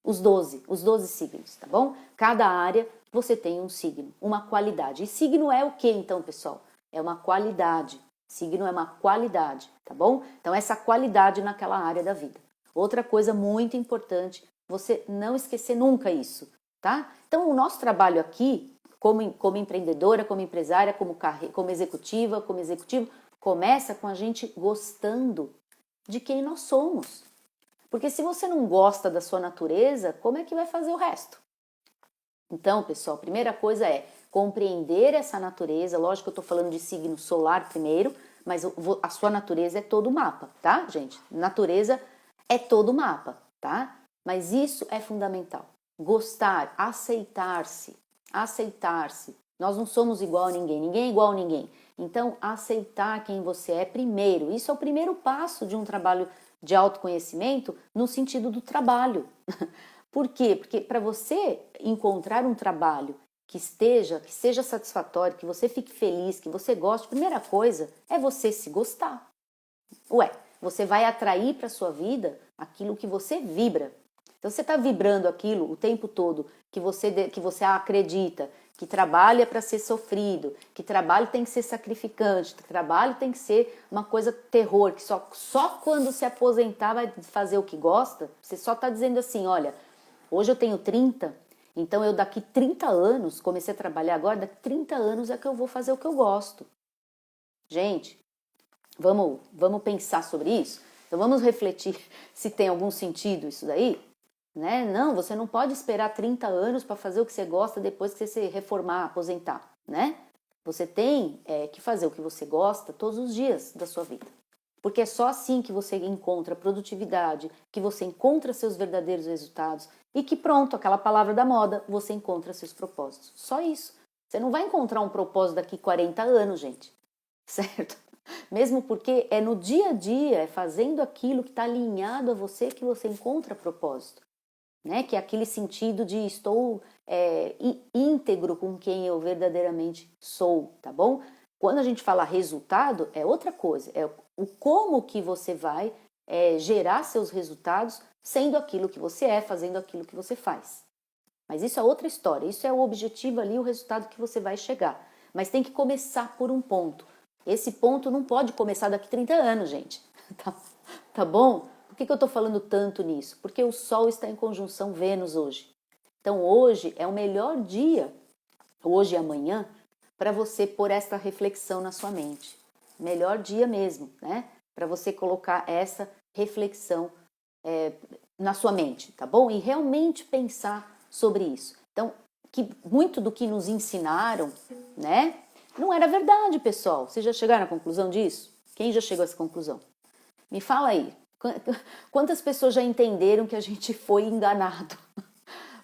Os 12 signos, tá bom? Cada área você tem um signo, uma qualidade. E signo é o que então, pessoal? É uma qualidade. Signo é uma qualidade, tá bom? Então, essa qualidade naquela área da vida. Outra coisa muito importante, você não esquecer nunca isso, tá? Então, o nosso trabalho aqui, como empreendedora, como empresária, como executiva, como executivo, começa com a gente gostando de quem nós somos. Porque se você não gosta da sua natureza, como é que vai fazer o resto? Então, pessoal, a primeira coisa é compreender essa natureza. Lógico que eu estou falando de signo solar primeiro, mas a sua natureza é todo o mapa, tá, gente? Natureza é todo o mapa, tá? Mas isso é fundamental. Gostar, aceitar-se, aceitar-se. Nós não somos igual a ninguém, ninguém é igual a ninguém. Então, aceitar quem você é primeiro. Isso é o primeiro passo de um trabalho de autoconhecimento no sentido do trabalho. Por quê? Porque para você encontrar um trabalho que seja satisfatório, que você fique feliz, que você goste, a primeira coisa é você se gostar. Ué, você vai atrair para sua vida aquilo que você vibra. Então você está vibrando aquilo o tempo todo que você acredita, que trabalho é para ser sofrido, que trabalho tem que ser sacrificante, que trabalho tem que ser uma coisa terror, que só quando se aposentar vai fazer o que gosta. Você só está dizendo assim, olha, hoje eu tenho 30, então eu daqui 30 anos, comecei a trabalhar agora, daqui 30 anos é que eu vou fazer o que eu gosto. Gente, vamos pensar sobre isso? Então vamos refletir se tem algum sentido isso daí? Né? Não, você não pode esperar 30 anos para fazer o que você gosta depois que você se reformar, aposentar, né? Você tem que fazer o que você gosta todos os dias da sua vida. Porque é só assim que você encontra produtividade, que você encontra seus verdadeiros resultados e que pronto, aquela palavra da moda, você encontra seus propósitos. Só isso. Você não vai encontrar um propósito daqui 40 anos, gente. Certo? Mesmo porque é no dia a dia, é fazendo aquilo que está alinhado a você que você encontra propósito. Né? Que é aquele sentido de estou íntegro com quem eu verdadeiramente sou, tá bom? Quando a gente fala resultado, é outra coisa, é o como que você vai gerar seus resultados sendo aquilo que você é, fazendo aquilo que você faz. Mas isso é outra história, isso é o objetivo ali, o resultado que você vai chegar. Mas tem que começar por um ponto. Esse ponto não pode começar daqui 30 anos, gente. Tá bom? Por que eu estou falando tanto nisso? Porque o Sol está em conjunção Vênus hoje. Então hoje é o melhor dia, hoje e amanhã, para você pôr essa reflexão na sua mente. Melhor dia mesmo, né? Para você colocar essa reflexão na sua mente, tá bom? E realmente pensar sobre isso. Então, muito do que nos ensinaram, né? Não era verdade, pessoal. Vocês já chegaram à conclusão disso? Quem já chegou a essa conclusão? Me fala aí. Quantas pessoas já entenderam que a gente foi enganado?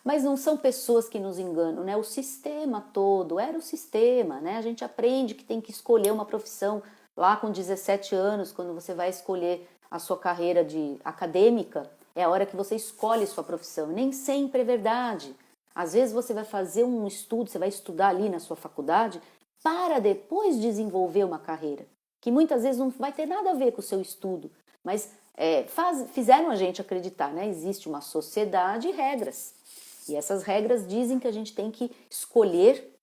Mas não são pessoas que nos enganam, né? O sistema todo, era o sistema, né? A gente aprende que tem que escolher uma profissão lá com 17 anos, quando você vai escolher a sua carreira de acadêmica, é a hora que você escolhe sua profissão. Nem sempre é verdade. Às vezes você vai fazer um estudo, você vai estudar ali na sua faculdade para depois desenvolver uma carreira, que muitas vezes não vai ter nada a ver com o seu estudo, mas fizeram a gente acreditar, né? Existe uma sociedade e regras. E essas regras dizem que a gente tem que escolher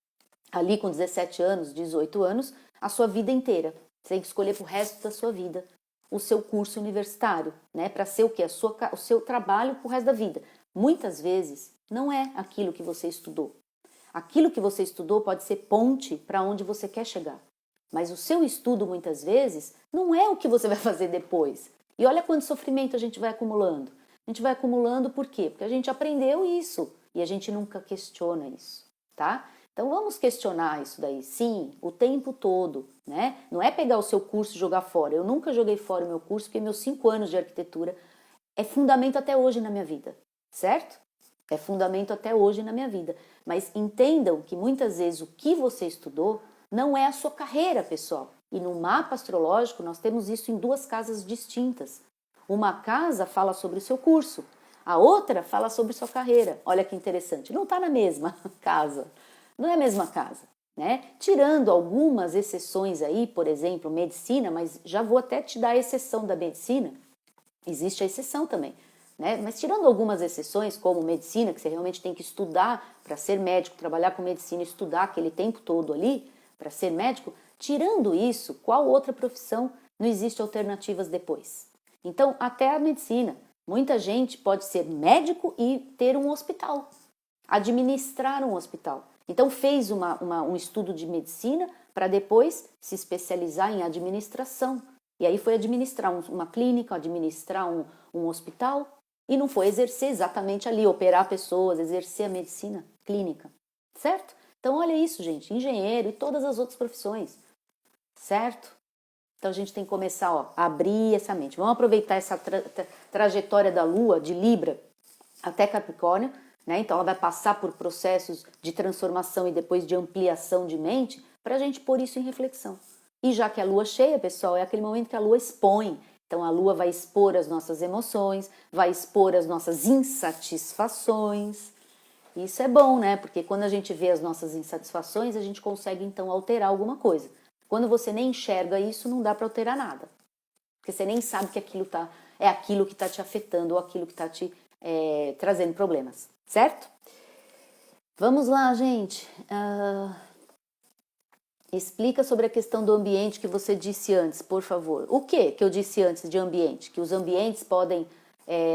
ali com 17 anos, 18 anos, a sua vida inteira. Você tem que escolher para o resto da sua vida o seu curso universitário, né? Para ser o quê? O seu trabalho para o resto da vida. Muitas vezes não é aquilo que você estudou. Aquilo que você estudou pode ser ponte para onde você quer chegar. Mas o seu estudo, muitas vezes, não é o que você vai fazer depois. E olha quanto sofrimento a gente vai acumulando. A gente vai acumulando por quê? Porque a gente aprendeu isso e a gente nunca questiona isso, tá? Então vamos questionar isso daí, sim, o tempo todo, né? Não é pegar o seu curso e jogar fora. Eu nunca joguei fora o meu curso, porque meus 5 anos de arquitetura é fundamento até hoje na minha vida, certo? É fundamento até hoje na minha vida. Mas entendam que muitas vezes o que você estudou não é a sua carreira, pessoal. E no mapa astrológico nós temos isso em 2 casas distintas. Uma casa fala sobre o seu curso, a outra fala sobre sua carreira. Olha que interessante, não está na mesma casa. Não é a mesma casa, né? Tirando algumas exceções aí, por exemplo, medicina, mas já vou até te dar a exceção da medicina, existe a exceção também, né? Mas tirando algumas exceções, como medicina, que você realmente tem que estudar para ser médico, trabalhar com medicina, estudar aquele tempo todo ali para ser médico, tirando isso, qual outra profissão não existe alternativas depois? Então, até a medicina, muita gente pode ser médico e ter um hospital, administrar um hospital. Então fez um estudo de medicina para depois se especializar em administração. E aí foi administrar uma clínica, administrar um hospital e não foi exercer exatamente ali, operar pessoas, exercer a medicina clínica, certo? Então olha isso, gente, engenheiro e todas as outras profissões, certo? Então a gente tem que começar a abrir essa mente. Vamos aproveitar essa trajetória da Lua, de Libra até Capricórnio, né? Então ela vai passar por processos de transformação e depois de ampliação de mente para a gente pôr isso em reflexão. E já que a lua cheia, pessoal, é aquele momento que a lua expõe. Então a lua vai expor as nossas emoções, vai expor as nossas insatisfações. Isso é bom, né? Porque quando a gente vê as nossas insatisfações, a gente consegue então alterar alguma coisa. Quando você nem enxerga isso, não dá para alterar nada. Porque você nem sabe que é aquilo que está te afetando ou aquilo que está te trazendo problemas, certo? Vamos lá, gente. Explica sobre a questão do ambiente que você disse antes, por favor. O que eu disse antes de ambiente? Que os ambientes podem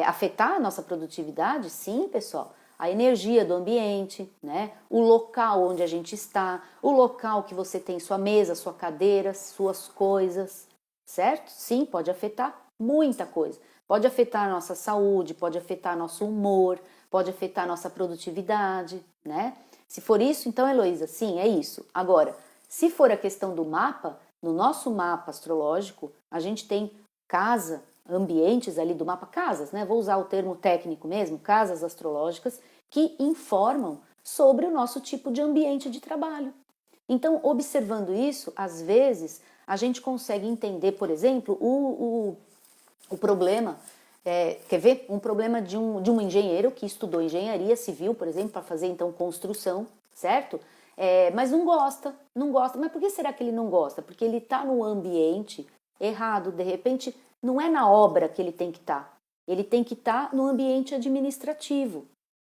afetar a nossa produtividade? Sim, pessoal. A energia do ambiente, né? O local onde a gente está, o local que você tem sua mesa, sua cadeira, suas coisas, certo? Sim, pode afetar muita coisa. Pode afetar a nossa saúde, pode afetar nosso humor, pode afetar nossa produtividade, né? Se for isso, então, Heloísa, sim, é isso. Agora, se for a questão do mapa, no nosso mapa astrológico, a gente tem casa, ambientes ali do mapa, casas, né? Vou usar o termo técnico mesmo, casas astrológicas, que informam sobre o nosso tipo de ambiente de trabalho. Então, observando isso, às vezes, a gente consegue entender, por exemplo, o problema, quer ver? Um problema de um engenheiro que estudou engenharia civil, por exemplo, para fazer então construção, certo? Mas não gosta. Mas por que será que ele não gosta? Porque ele está no ambiente errado, de repente não é na obra que ele tem que estar. Ele tem que estar no ambiente administrativo.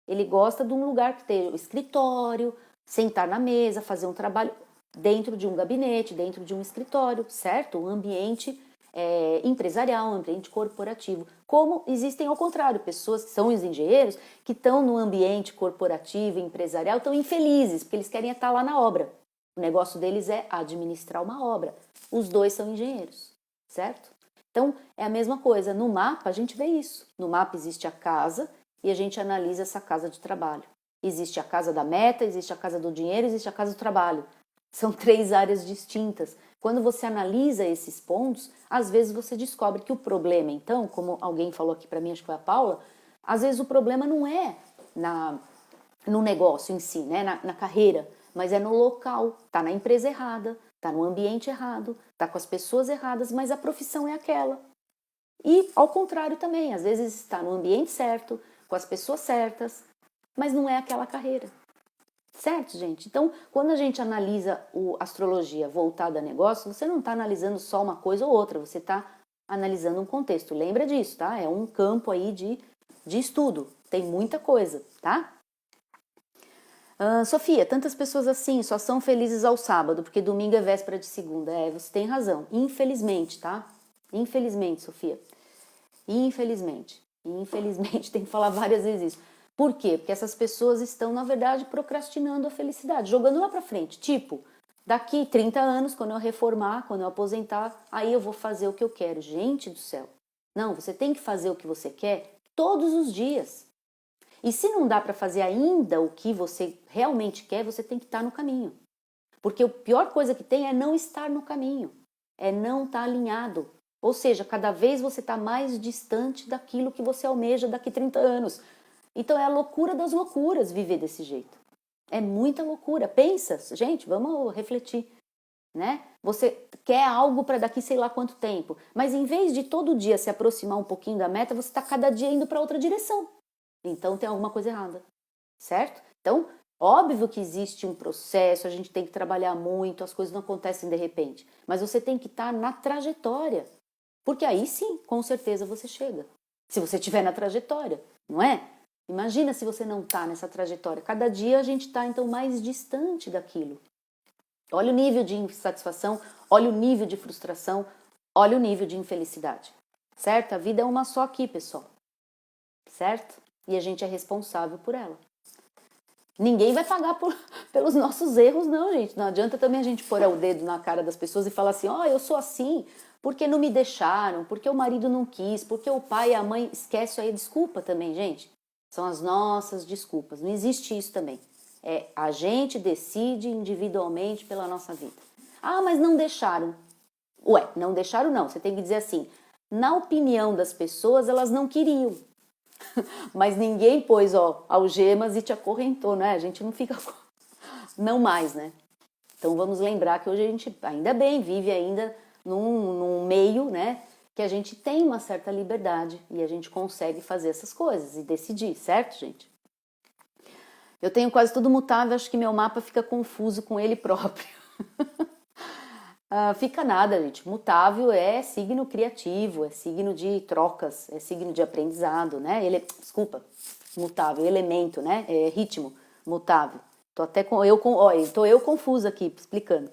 Ele gosta de um lugar que tenha o escritório, sentar na mesa, fazer um trabalho dentro de um gabinete, dentro de um escritório, certo? Um ambiente empresarial, um ambiente corporativo. Como existem ao contrário, pessoas que são os engenheiros que estão no ambiente corporativo, empresarial, estão infelizes, porque eles querem estar lá na obra. O negócio deles é administrar uma obra. Os dois são engenheiros, certo? Então, é a mesma coisa. No mapa, a gente vê isso. No mapa existe a casa e a gente analisa essa casa de trabalho. Existe a casa da meta, existe a casa do dinheiro, existe a casa do trabalho. São 3 áreas distintas. Quando você analisa esses pontos, às vezes você descobre que o problema, então, como alguém falou aqui para mim, acho que foi a Paula, às vezes o problema não é no negócio em si, né, na carreira, mas é no local, tá na empresa errada, tá no ambiente errado, tá com as pessoas erradas, mas a profissão é aquela. E ao contrário também, às vezes está no ambiente certo, com as pessoas certas, mas não é aquela carreira. Certo, gente? Então, quando a gente analisa a astrologia voltada a negócio, você não está analisando só uma coisa ou outra, você está analisando um contexto. Lembra disso, tá? É um campo aí de estudo, tem muita coisa, tá? Sofia, tantas pessoas assim só são felizes ao sábado, porque domingo é véspera de segunda. Você tem razão. Infelizmente, tá? Infelizmente, Sofia. Infelizmente. Infelizmente, tem que falar várias vezes isso. Por quê? Porque essas pessoas estão, na verdade, procrastinando a felicidade, jogando lá pra frente. Tipo, daqui 30 anos, quando eu reformar, quando eu aposentar, aí eu vou fazer o que eu quero. Gente do céu. Não, você tem que fazer o que você quer todos os dias. E se não dá para fazer ainda o que você realmente quer, você tem que estar no caminho. Porque a pior coisa que tem é não estar no caminho, é não estar alinhado. Ou seja, cada vez você está mais distante daquilo que você almeja daqui 30 anos. Então é a loucura das loucuras viver desse jeito. É muita loucura. Pensa, gente, vamos refletir. Né? Você quer algo para daqui sei lá quanto tempo, mas em vez de todo dia se aproximar um pouquinho da meta, você está cada dia indo para outra direção. Então tem alguma coisa errada, certo? Então, óbvio que existe um processo, a gente tem que trabalhar muito, as coisas não acontecem de repente, mas você tem que estar na trajetória, porque aí sim, com certeza você chega. Se você estiver na trajetória, não é? Imagina se você não está nessa trajetória. Cada dia a gente está então mais distante daquilo. Olha o nível de insatisfação, olha o nível de frustração, olha o nível de infelicidade, certo? A vida é uma só aqui, pessoal, certo? E a gente é responsável por ela. Ninguém vai pagar pelos nossos erros, não, gente. Não adianta também a gente pôr o dedo na cara das pessoas e falar assim, eu sou assim porque não me deixaram, porque o marido não quis, porque o pai e a mãe... Esquece aí, desculpa também, gente. São as nossas desculpas. Não existe isso também. A gente decide individualmente pela nossa vida. Mas não deixaram. Ué, não deixaram não. Você tem que dizer assim, na opinião das pessoas, elas não queriam. Mas ninguém pôs, algemas e te acorrentou, né? A gente não fica... Não mais, né? Então vamos lembrar que hoje a gente, ainda bem, vive ainda num meio, né? Que a gente tem uma certa liberdade e a gente consegue fazer essas coisas e decidir, certo, gente? Eu tenho quase tudo mutável, acho que meu mapa fica confuso com ele próprio. Fica nada, gente. Mutável é signo criativo, é signo de trocas, é signo de aprendizado, né? Desculpa, mutável, elemento, né? É ritmo, mutável. Tô eu confusa aqui, explicando.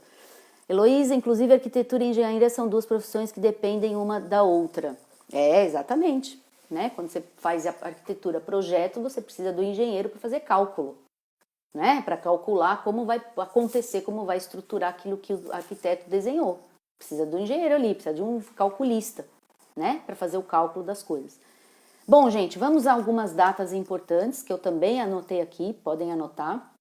Heloísa, inclusive arquitetura e engenharia são duas profissões que dependem uma da outra. Exatamente. Né? Quando você faz a arquitetura projeto, você precisa do engenheiro para fazer cálculo. Né? Para calcular como vai acontecer, como vai estruturar aquilo que o arquiteto desenhou. Precisa do engenheiro ali, precisa de um calculista, né? Para fazer o cálculo das coisas. Bom, gente, vamos a algumas datas importantes que eu também anotei aqui, podem anotar.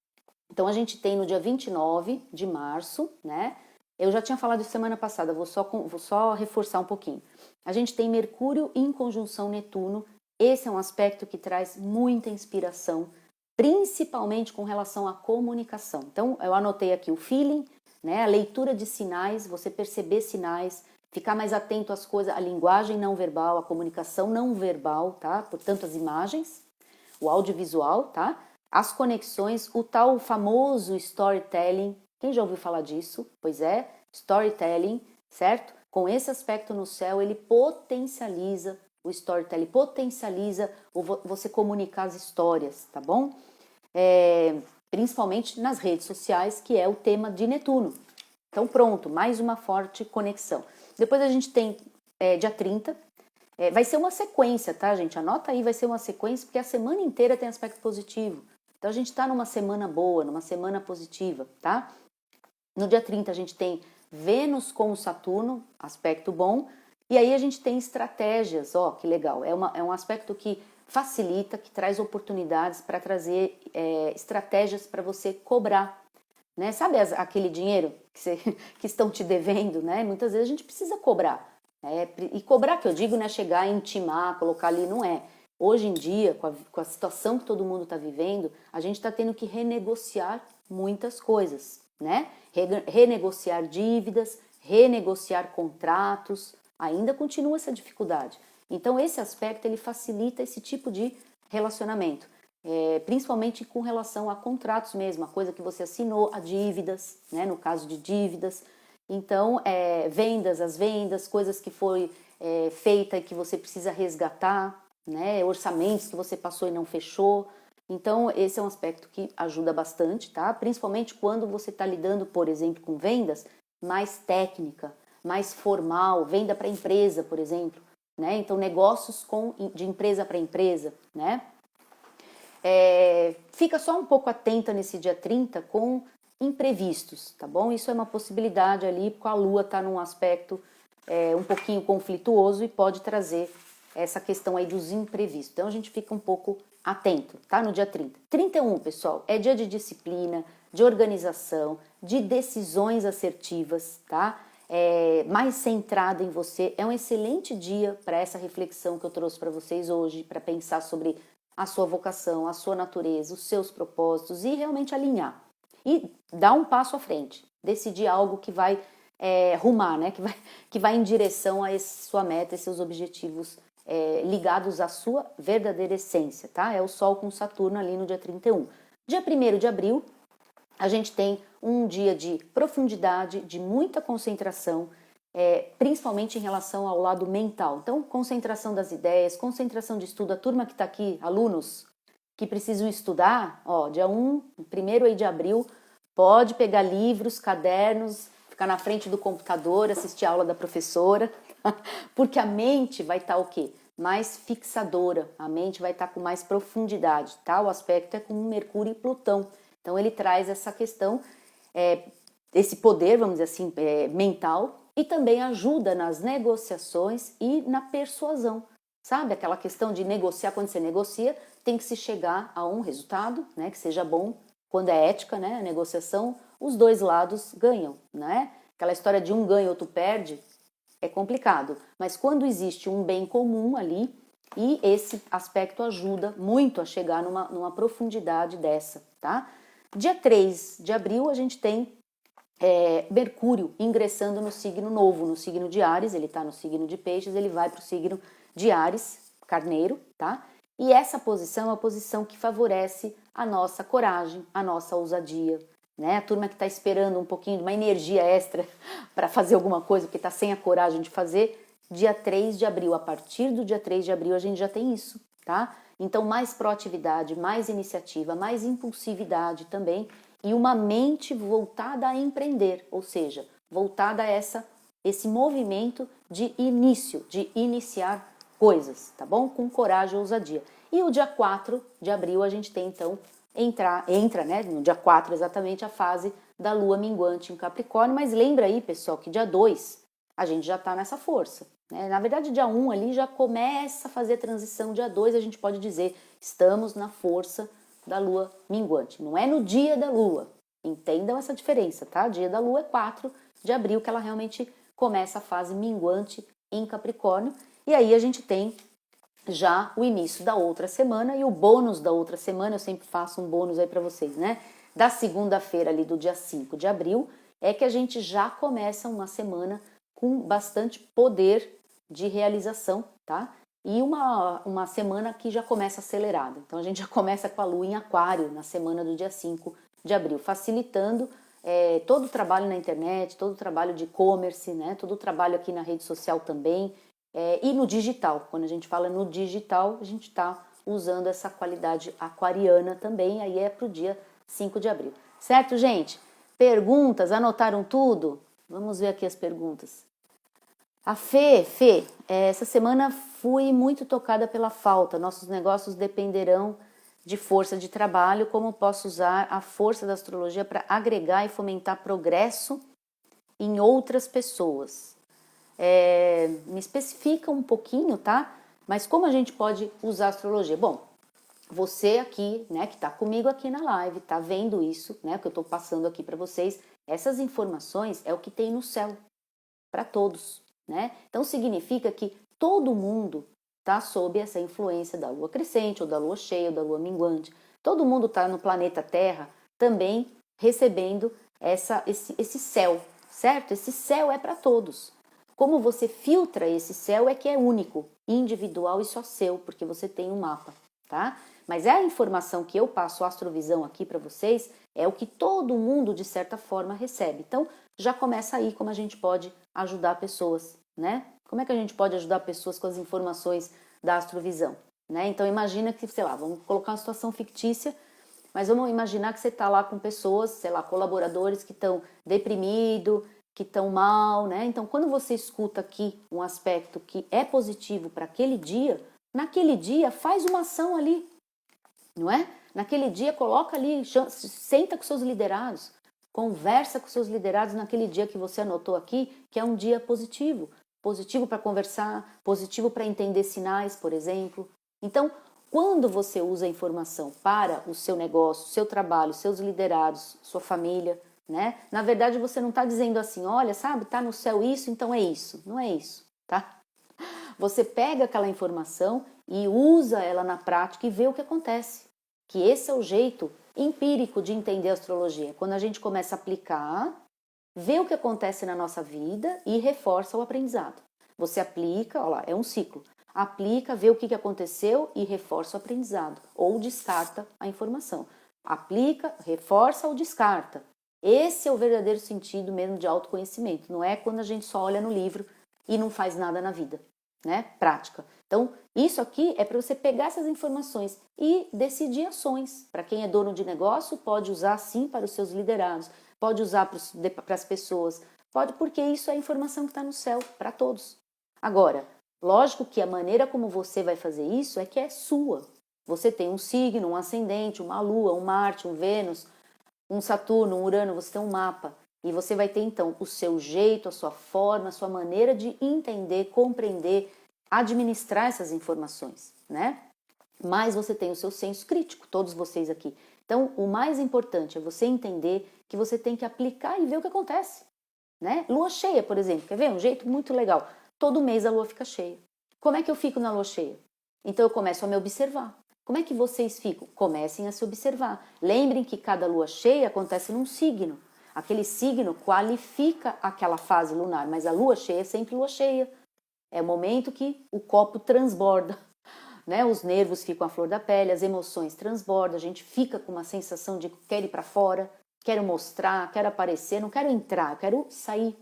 Então, a gente tem no dia 29 de março, né? Eu já tinha falado semana passada, vou só reforçar um pouquinho. A gente tem Mercúrio em conjunção Netuno. Esse é um aspecto que traz muita inspiração, principalmente com relação à comunicação. Então, eu anotei aqui o feeling, né? A leitura de sinais, você perceber sinais, ficar mais atento às coisas, a linguagem não verbal, a comunicação não verbal, tá? Portanto, as imagens, o audiovisual, tá? As conexões, o tal famoso storytelling. Quem já ouviu falar disso? Pois é, storytelling, certo? Com esse aspecto no céu, ele potencializa o storytelling, potencializa você comunicar as histórias, tá bom? Principalmente nas redes sociais, que é o tema de Netuno. Então pronto, mais uma forte conexão. Depois a gente tem dia 30, vai ser uma sequência, tá, gente? Anota aí, vai ser uma sequência, porque a semana inteira tem aspecto positivo. Então a gente tá numa semana boa, numa semana positiva, tá? No dia 30 a gente tem Vênus com Saturno, aspecto bom, e aí a gente tem estratégias, que legal, é um aspecto que facilita, que traz oportunidades para trazer estratégias para você cobrar, né? Sabe aquele dinheiro que estão te devendo, né? Muitas vezes a gente precisa cobrar, e cobrar, que eu digo, não é chegar e intimar, colocar ali, não é. Hoje em dia, com a situação que todo mundo está vivendo, a gente está tendo que renegociar muitas coisas, né? Renegociar dívidas, renegociar contratos, ainda continua essa dificuldade. Então esse aspecto ele facilita esse tipo de relacionamento, principalmente com relação a contratos mesmo, a coisa que você assinou, a dívidas, né, no caso de dívidas. Então, as vendas, coisas que foi feita e que você precisa resgatar, né, orçamentos que você passou e não fechou. Então, esse é um aspecto que ajuda bastante, tá? Principalmente quando você está lidando, por exemplo, com vendas mais técnica, mais formal, venda para empresa, por exemplo, né? Então, negócios de empresa para empresa, né? Fica só um pouco atenta nesse dia 30 com imprevistos, tá bom? Isso é uma possibilidade ali, porque a Lua está num aspecto um pouquinho conflituoso e pode trazer essa questão aí dos imprevistos. Então a gente fica um pouco atento, tá? No dia 30. 31, pessoal, é dia de disciplina, de organização, de decisões assertivas, tá? Mais centrado em você. É um excelente dia para essa reflexão que eu trouxe para vocês hoje, para pensar sobre a sua vocação, a sua natureza, os seus propósitos e realmente alinhar. E dar um passo à frente, decidir algo que vai rumar, né? Que vai em direção a sua meta e seus objetivos ligados à sua verdadeira essência, tá? É o Sol com Saturno ali no dia 31. Dia 1º de abril, a gente tem um dia de profundidade, de muita concentração, principalmente em relação ao lado mental. Então, concentração das ideias, concentração de estudo. A turma que está aqui, alunos que precisam estudar, ó, dia 1º aí de abril, pode pegar livros, cadernos, ficar na frente do computador, assistir a aula da professora, porque a mente vai estar o quê? Mais fixadora, a mente vai estar com mais profundidade, tá? O aspecto é com Mercúrio e Plutão. Então ele traz essa questão, esse poder, vamos dizer assim, mental, e também ajuda nas negociações e na persuasão. Sabe aquela questão de negociar, quando você negocia, tem que se chegar a um resultado, né, que seja bom. Quando é ética, né, a negociação, os dois lados ganham, né? Aquela história de um ganha, outro perde, é complicado. Mas quando existe um bem comum ali, e esse aspecto ajuda muito a chegar numa profundidade dessa, tá? Dia 3 de abril a gente tem Mercúrio ingressando no signo novo, no signo de Áries, ele está no signo de Peixes, ele vai para o signo de Áries, Carneiro, tá? E essa posição é uma posição que favorece a nossa coragem, a nossa ousadia, né? A turma que está esperando um pouquinho de uma energia extra para fazer alguma coisa, porque está sem a coragem de fazer, dia 3 de abril, a partir do dia 3 de abril a gente já tem isso, tá? Então mais proatividade, mais iniciativa, mais impulsividade também, e uma mente voltada a empreender, ou seja, voltada a esse movimento de início, de iniciar coisas, tá bom? Com coragem e ousadia. E o dia 4 de abril a gente tem então, entra, né, no dia 4 exatamente, a fase da lua minguante em Capricórnio, mas lembra aí, pessoal, que dia 2 a gente já tá nessa força, né? Na verdade, dia 1 ali já começa a fazer a transição, dia 2 a gente pode dizer, estamos na força da lua minguante. Não é no dia da lua, entendam essa diferença, tá? O dia da lua é 4 de abril, que ela realmente começa a fase minguante em Capricórnio, e aí a gente tem já o início da outra semana e o bônus da outra semana, eu sempre faço um bônus aí para vocês, né? Da segunda-feira ali do dia 5 de abril, é que a gente já começa uma semana com bastante poder de realização, tá? E uma semana que já começa acelerada. Então a gente já começa com a lua em aquário na semana do dia 5 de abril, facilitando todo o trabalho na internet, todo o trabalho de e-commerce, né? Todo o trabalho aqui na rede social também, e no digital. Quando a gente fala no digital, a gente está usando essa qualidade aquariana também, aí é para o dia 5 de abril. Certo, gente? Perguntas? Anotaram tudo? Vamos ver aqui as perguntas. A Fê, essa semana fui muito tocada pela falta. Nossos negócios dependerão de força de trabalho. Como posso usar a força da astrologia para agregar e fomentar progresso em outras pessoas? Me especifica um pouquinho, tá? Mas como a gente pode usar a astrologia? Bom, você aqui, né, que está comigo aqui na live, tá vendo isso, né, que eu estou passando aqui para vocês, essas informações é o que tem no céu, para todos, né? Então significa que todo mundo está sob essa influência da lua crescente, ou da lua cheia, ou da lua minguante. Todo mundo está no planeta Terra também recebendo esse céu, certo? Esse céu é para todos. como você filtra esse céu é que é único, individual e só seu, porque você tem um mapa, tá? Mas é a informação que eu passo, a astrovisão aqui para vocês, é o que todo mundo, de certa forma, recebe. Então, já começa aí como a gente pode ajudar pessoas, né? Como é que a gente pode ajudar pessoas com as informações da astrovisão, né? Então, imagina que, sei lá, vamos colocar uma situação fictícia, mas vamos imaginar que você está lá com pessoas, sei lá, colaboradores que estão deprimidos, que estão mal, né? Então, quando você escuta aqui um aspecto que é positivo para aquele dia, naquele dia faz uma ação ali, não é? Naquele dia coloca ali, senta com seus liderados, conversa com seus liderados naquele dia que você anotou aqui, que é um dia positivo. Positivo para conversar, positivo para entender sinais, por exemplo. Então, quando você usa a informação para o seu negócio, seu trabalho, seus liderados, sua família, né? Na verdade, você não está dizendo assim, olha, sabe, tá no céu isso, então é isso. Não é isso, tá? Você pega aquela informação e usa ela na prática e vê o que acontece. Que esse é o jeito empírico de entender a astrologia. Quando a gente começa a aplicar, vê o que acontece na nossa vida e reforça o aprendizado. Você aplica, olha lá, é um ciclo. Aplica, vê o que aconteceu e reforça o aprendizado. Ou descarta a informação. Aplica, reforça ou descarta. Esse é o verdadeiro sentido mesmo de autoconhecimento. Não é quando a gente só olha no livro e não faz nada na vida, né? Prática. Então, isso aqui é para você pegar essas informações e decidir ações. Para quem é dono de negócio, pode usar sim para os seus liderados, pode usar para as pessoas, pode, porque isso é a informação que está no céu para todos. Agora, lógico que a maneira como você vai fazer isso é que é sua. Você tem um signo, um ascendente, uma lua, um Marte, um Vênus, um Saturno, um Urano, você tem um mapa. E você vai ter então o seu jeito, a sua forma, a sua maneira de entender, compreender, administrar essas informações, né? Mas você tem o seu senso crítico, todos vocês aqui. Então, o mais importante é você entender que você tem que aplicar e ver o que acontece, né? Lua cheia, por exemplo, quer ver? Um jeito muito legal. Todo mês a lua fica cheia. Como é que eu fico na lua cheia? Então, eu começo a me observar. Como é que vocês ficam? Comecem a se observar. Lembrem que cada lua cheia acontece num signo. Aquele signo qualifica aquela fase lunar, mas a lua cheia é sempre lua cheia. É o momento que o copo transborda, né? Os nervos ficam à flor da pele, as emoções transbordam, a gente fica com uma sensação de quero ir para fora, quero mostrar, quero aparecer, não quero entrar, quero sair,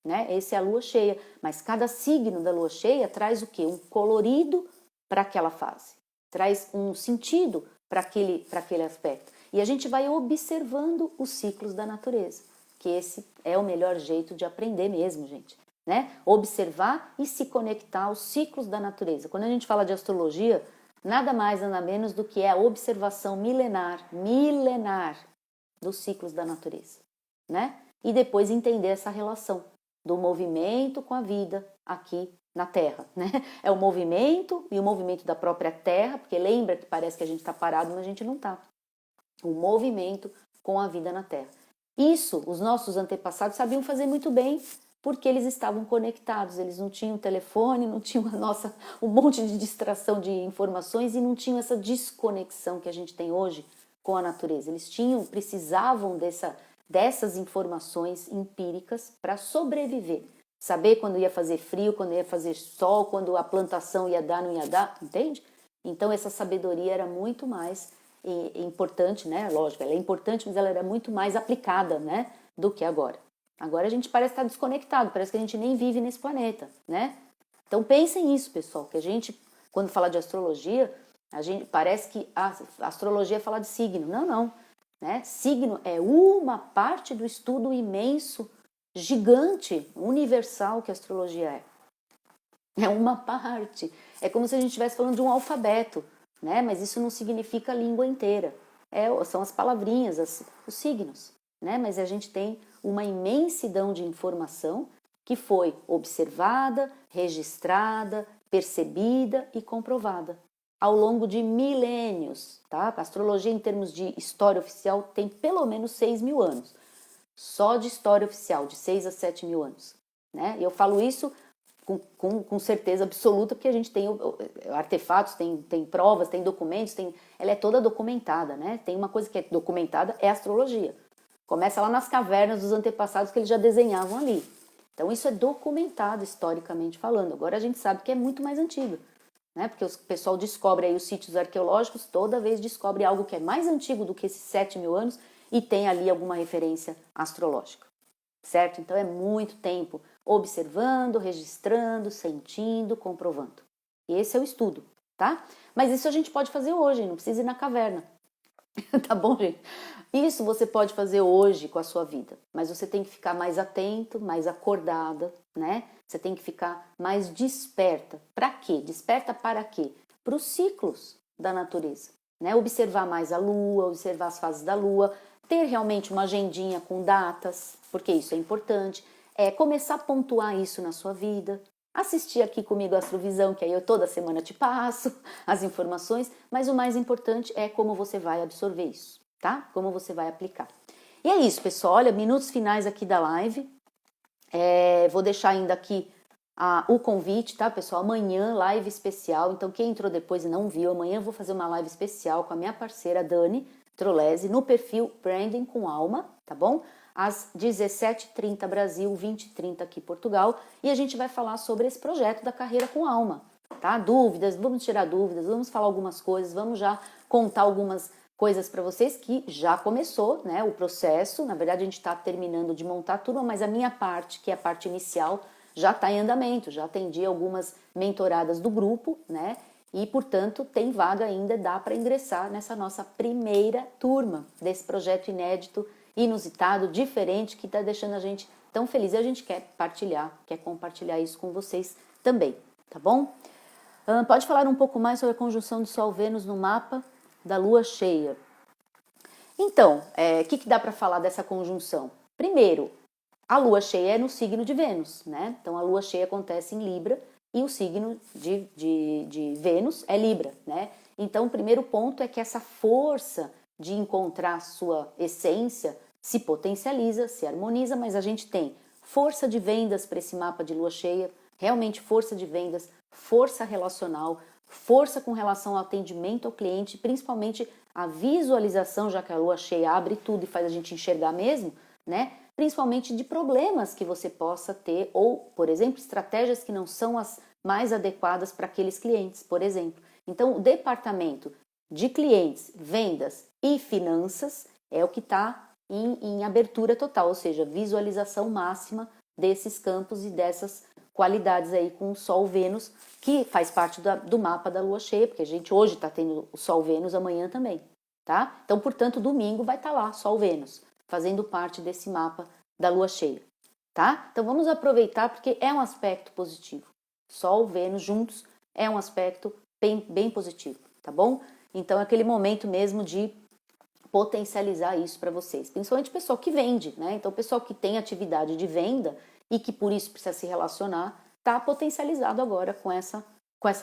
né? Essa é a lua cheia, mas cada signo da lua cheia traz o quê? Um colorido para aquela fase, traz um sentido para aquele aspecto. E a gente vai observando os ciclos da natureza, que esse é o melhor jeito de aprender mesmo, gente. Né? Observar e se conectar aos ciclos da natureza. Quando a gente fala de astrologia, nada mais, nada menos do que é a observação milenar dos ciclos da natureza, né? E depois entender essa relação do movimento com a vida aqui na Terra, né? É o movimento e o movimento da própria Terra, porque lembra que parece que a gente está parado, mas a gente não está. O movimento com a vida na Terra. Isso, os nossos antepassados sabiam fazer muito bem, porque eles estavam conectados, eles não tinham telefone, não tinham um monte de distração de informações e não tinham essa desconexão que a gente tem hoje com a natureza. Eles precisavam dessas informações empíricas para sobreviver. Saber quando ia fazer frio, quando ia fazer sol, quando a plantação ia dar, não ia dar, entende? Então essa sabedoria era muito mais importante, né? Lógico, ela é importante, mas ela era muito mais aplicada, né? Do que agora. Agora a gente parece estar desconectado, parece que a gente nem vive nesse planeta, né? Então pensem nisso, pessoal, que a gente, quando fala de astrologia, a gente parece que a astrologia fala de signo. Não, não. Né? Signo é uma parte do estudo imenso, gigante, universal que a astrologia é. É uma parte. É como se a gente estivesse falando de um alfabeto, né? Mas isso não significa a língua inteira. São as palavrinhas, os signos, né? Mas a gente tem uma imensidão de informação que foi observada, registrada, percebida e comprovada ao longo de milênios, tá? A astrologia, em termos de história oficial, tem pelo menos 6.000 anos. Só de história oficial, de 6 a 7 mil anos, né? E eu falo isso com certeza absoluta, porque a gente tem artefatos, tem provas, tem documentos, ela é toda documentada, né? Tem uma coisa que é documentada, é a astrologia. Começa lá nas cavernas dos antepassados que eles já desenhavam ali. Então isso é documentado historicamente falando. Agora a gente sabe que é muito mais antigo, né? Porque o pessoal descobre aí os sítios arqueológicos, toda vez descobre algo que é mais antigo do que esses 7.000 anos e tem ali alguma referência astrológica, certo? Então é muito tempo observando, registrando, sentindo, comprovando. Esse é o estudo, tá? Mas isso a gente pode fazer hoje, não precisa ir na caverna. Tá bom, gente? Isso você pode fazer hoje com a sua vida, mas você tem que ficar mais atento, mais acordada, né? Você tem que ficar mais desperta. Para quê? Desperta para quê? Para os ciclos da natureza, né? Observar mais a lua, observar as fases da lua, ter realmente uma agendinha com datas, porque isso é importante. Começar a pontuar isso na sua vida, assistir aqui comigo a Astrovisão, que aí eu toda semana te passo as informações, mas o mais importante é como você vai absorver isso, tá? Como você vai aplicar. E é isso, pessoal. Olha, minutos finais aqui da live. Vou deixar ainda aqui o convite, tá, pessoal? Amanhã, live especial. Então, quem entrou depois e não viu, amanhã eu vou fazer uma live especial com a minha parceira Dani Trolese no perfil Branding com Alma, tá bom? Às 17h30 Brasil, 20h30 aqui Portugal, e a gente vai falar sobre esse projeto da Carreira com Alma, tá? Dúvidas, vamos tirar dúvidas, vamos falar algumas coisas, vamos já contar algumas coisas para vocês que já começou, né, o processo. Na verdade, a gente está terminando de montar a turma, mas a minha parte, que é a parte inicial, já está em andamento, já atendi algumas mentoradas do grupo, né? E, portanto, tem vaga ainda, dá para ingressar nessa nossa primeira turma desse projeto inédito, inusitado, diferente, que está deixando a gente tão feliz. E a gente quer partilhar, quer compartilhar isso com vocês também, tá bom? Pode falar um pouco mais sobre a conjunção de Sol-Vênus no mapa da Lua cheia. Então, o que dá para falar dessa conjunção? Primeiro, a Lua cheia é no signo de Vênus, né? Então, a Lua cheia acontece em Libra e o signo de Vênus é Libra, né? Então, o primeiro ponto é que essa força de encontrar sua essência se potencializa, se harmoniza, mas a gente tem força de vendas para esse mapa de Lua cheia, realmente força de vendas, força relacional, força com relação ao atendimento ao cliente, principalmente a visualização, já que a Lua cheia abre tudo e faz a gente enxergar mesmo, né? Principalmente de problemas que você possa ter ou, por exemplo, estratégias que não são as mais adequadas para aqueles clientes, por exemplo. Então, o departamento de clientes, vendas e finanças é o que está em abertura total, ou seja, visualização máxima desses campos e dessas qualidades aí com o Sol-Vênus, que faz parte do mapa da Lua cheia, porque a gente hoje está tendo o Sol-Vênus, amanhã também, tá? Então, portanto, domingo vai estar lá, Sol-Vênus, fazendo parte desse mapa da Lua cheia, tá? Então, vamos aproveitar porque é um aspecto positivo. Sol, Vênus juntos é um aspecto bem positivo, tá bom? Então, é aquele momento mesmo de potencializar isso para vocês, principalmente o pessoal que vende, né? Então, o pessoal que tem atividade de venda e que por isso precisa se relacionar, tá potencializado agora com essa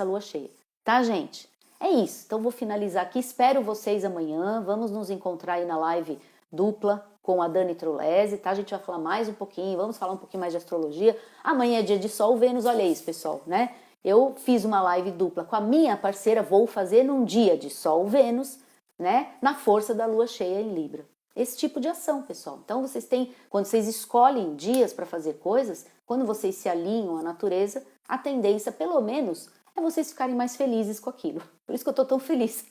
Lua cheia, tá, gente? É isso, então vou finalizar aqui, espero vocês amanhã, vamos nos encontrar aí na live dupla com a Dani Trolese, tá? A gente vai falar mais um pouquinho, vamos falar um pouquinho mais de astrologia. Amanhã é dia de Sol, Vênus, olha isso, pessoal, né? Eu fiz uma live dupla com a minha parceira, vou fazer num dia de Sol, Vênus, né? Na força da Lua cheia em Libra. Esse tipo de ação, pessoal. Então, vocês têm, quando vocês escolhem dias para fazer coisas, quando vocês se alinham à natureza, a tendência, pelo menos, é vocês ficarem mais felizes com aquilo. Por isso que eu tô tão feliz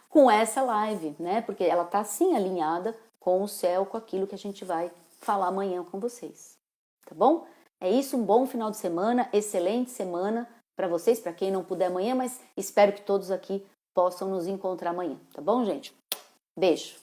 com essa live, né? Porque ela tá assim alinhada com o céu, com aquilo que a gente vai falar amanhã com vocês. Tá bom? É isso, um bom final de semana, excelente semana para vocês, para quem não puder amanhã, mas espero que todos aqui possam nos encontrar amanhã, tá bom, gente? Beijo!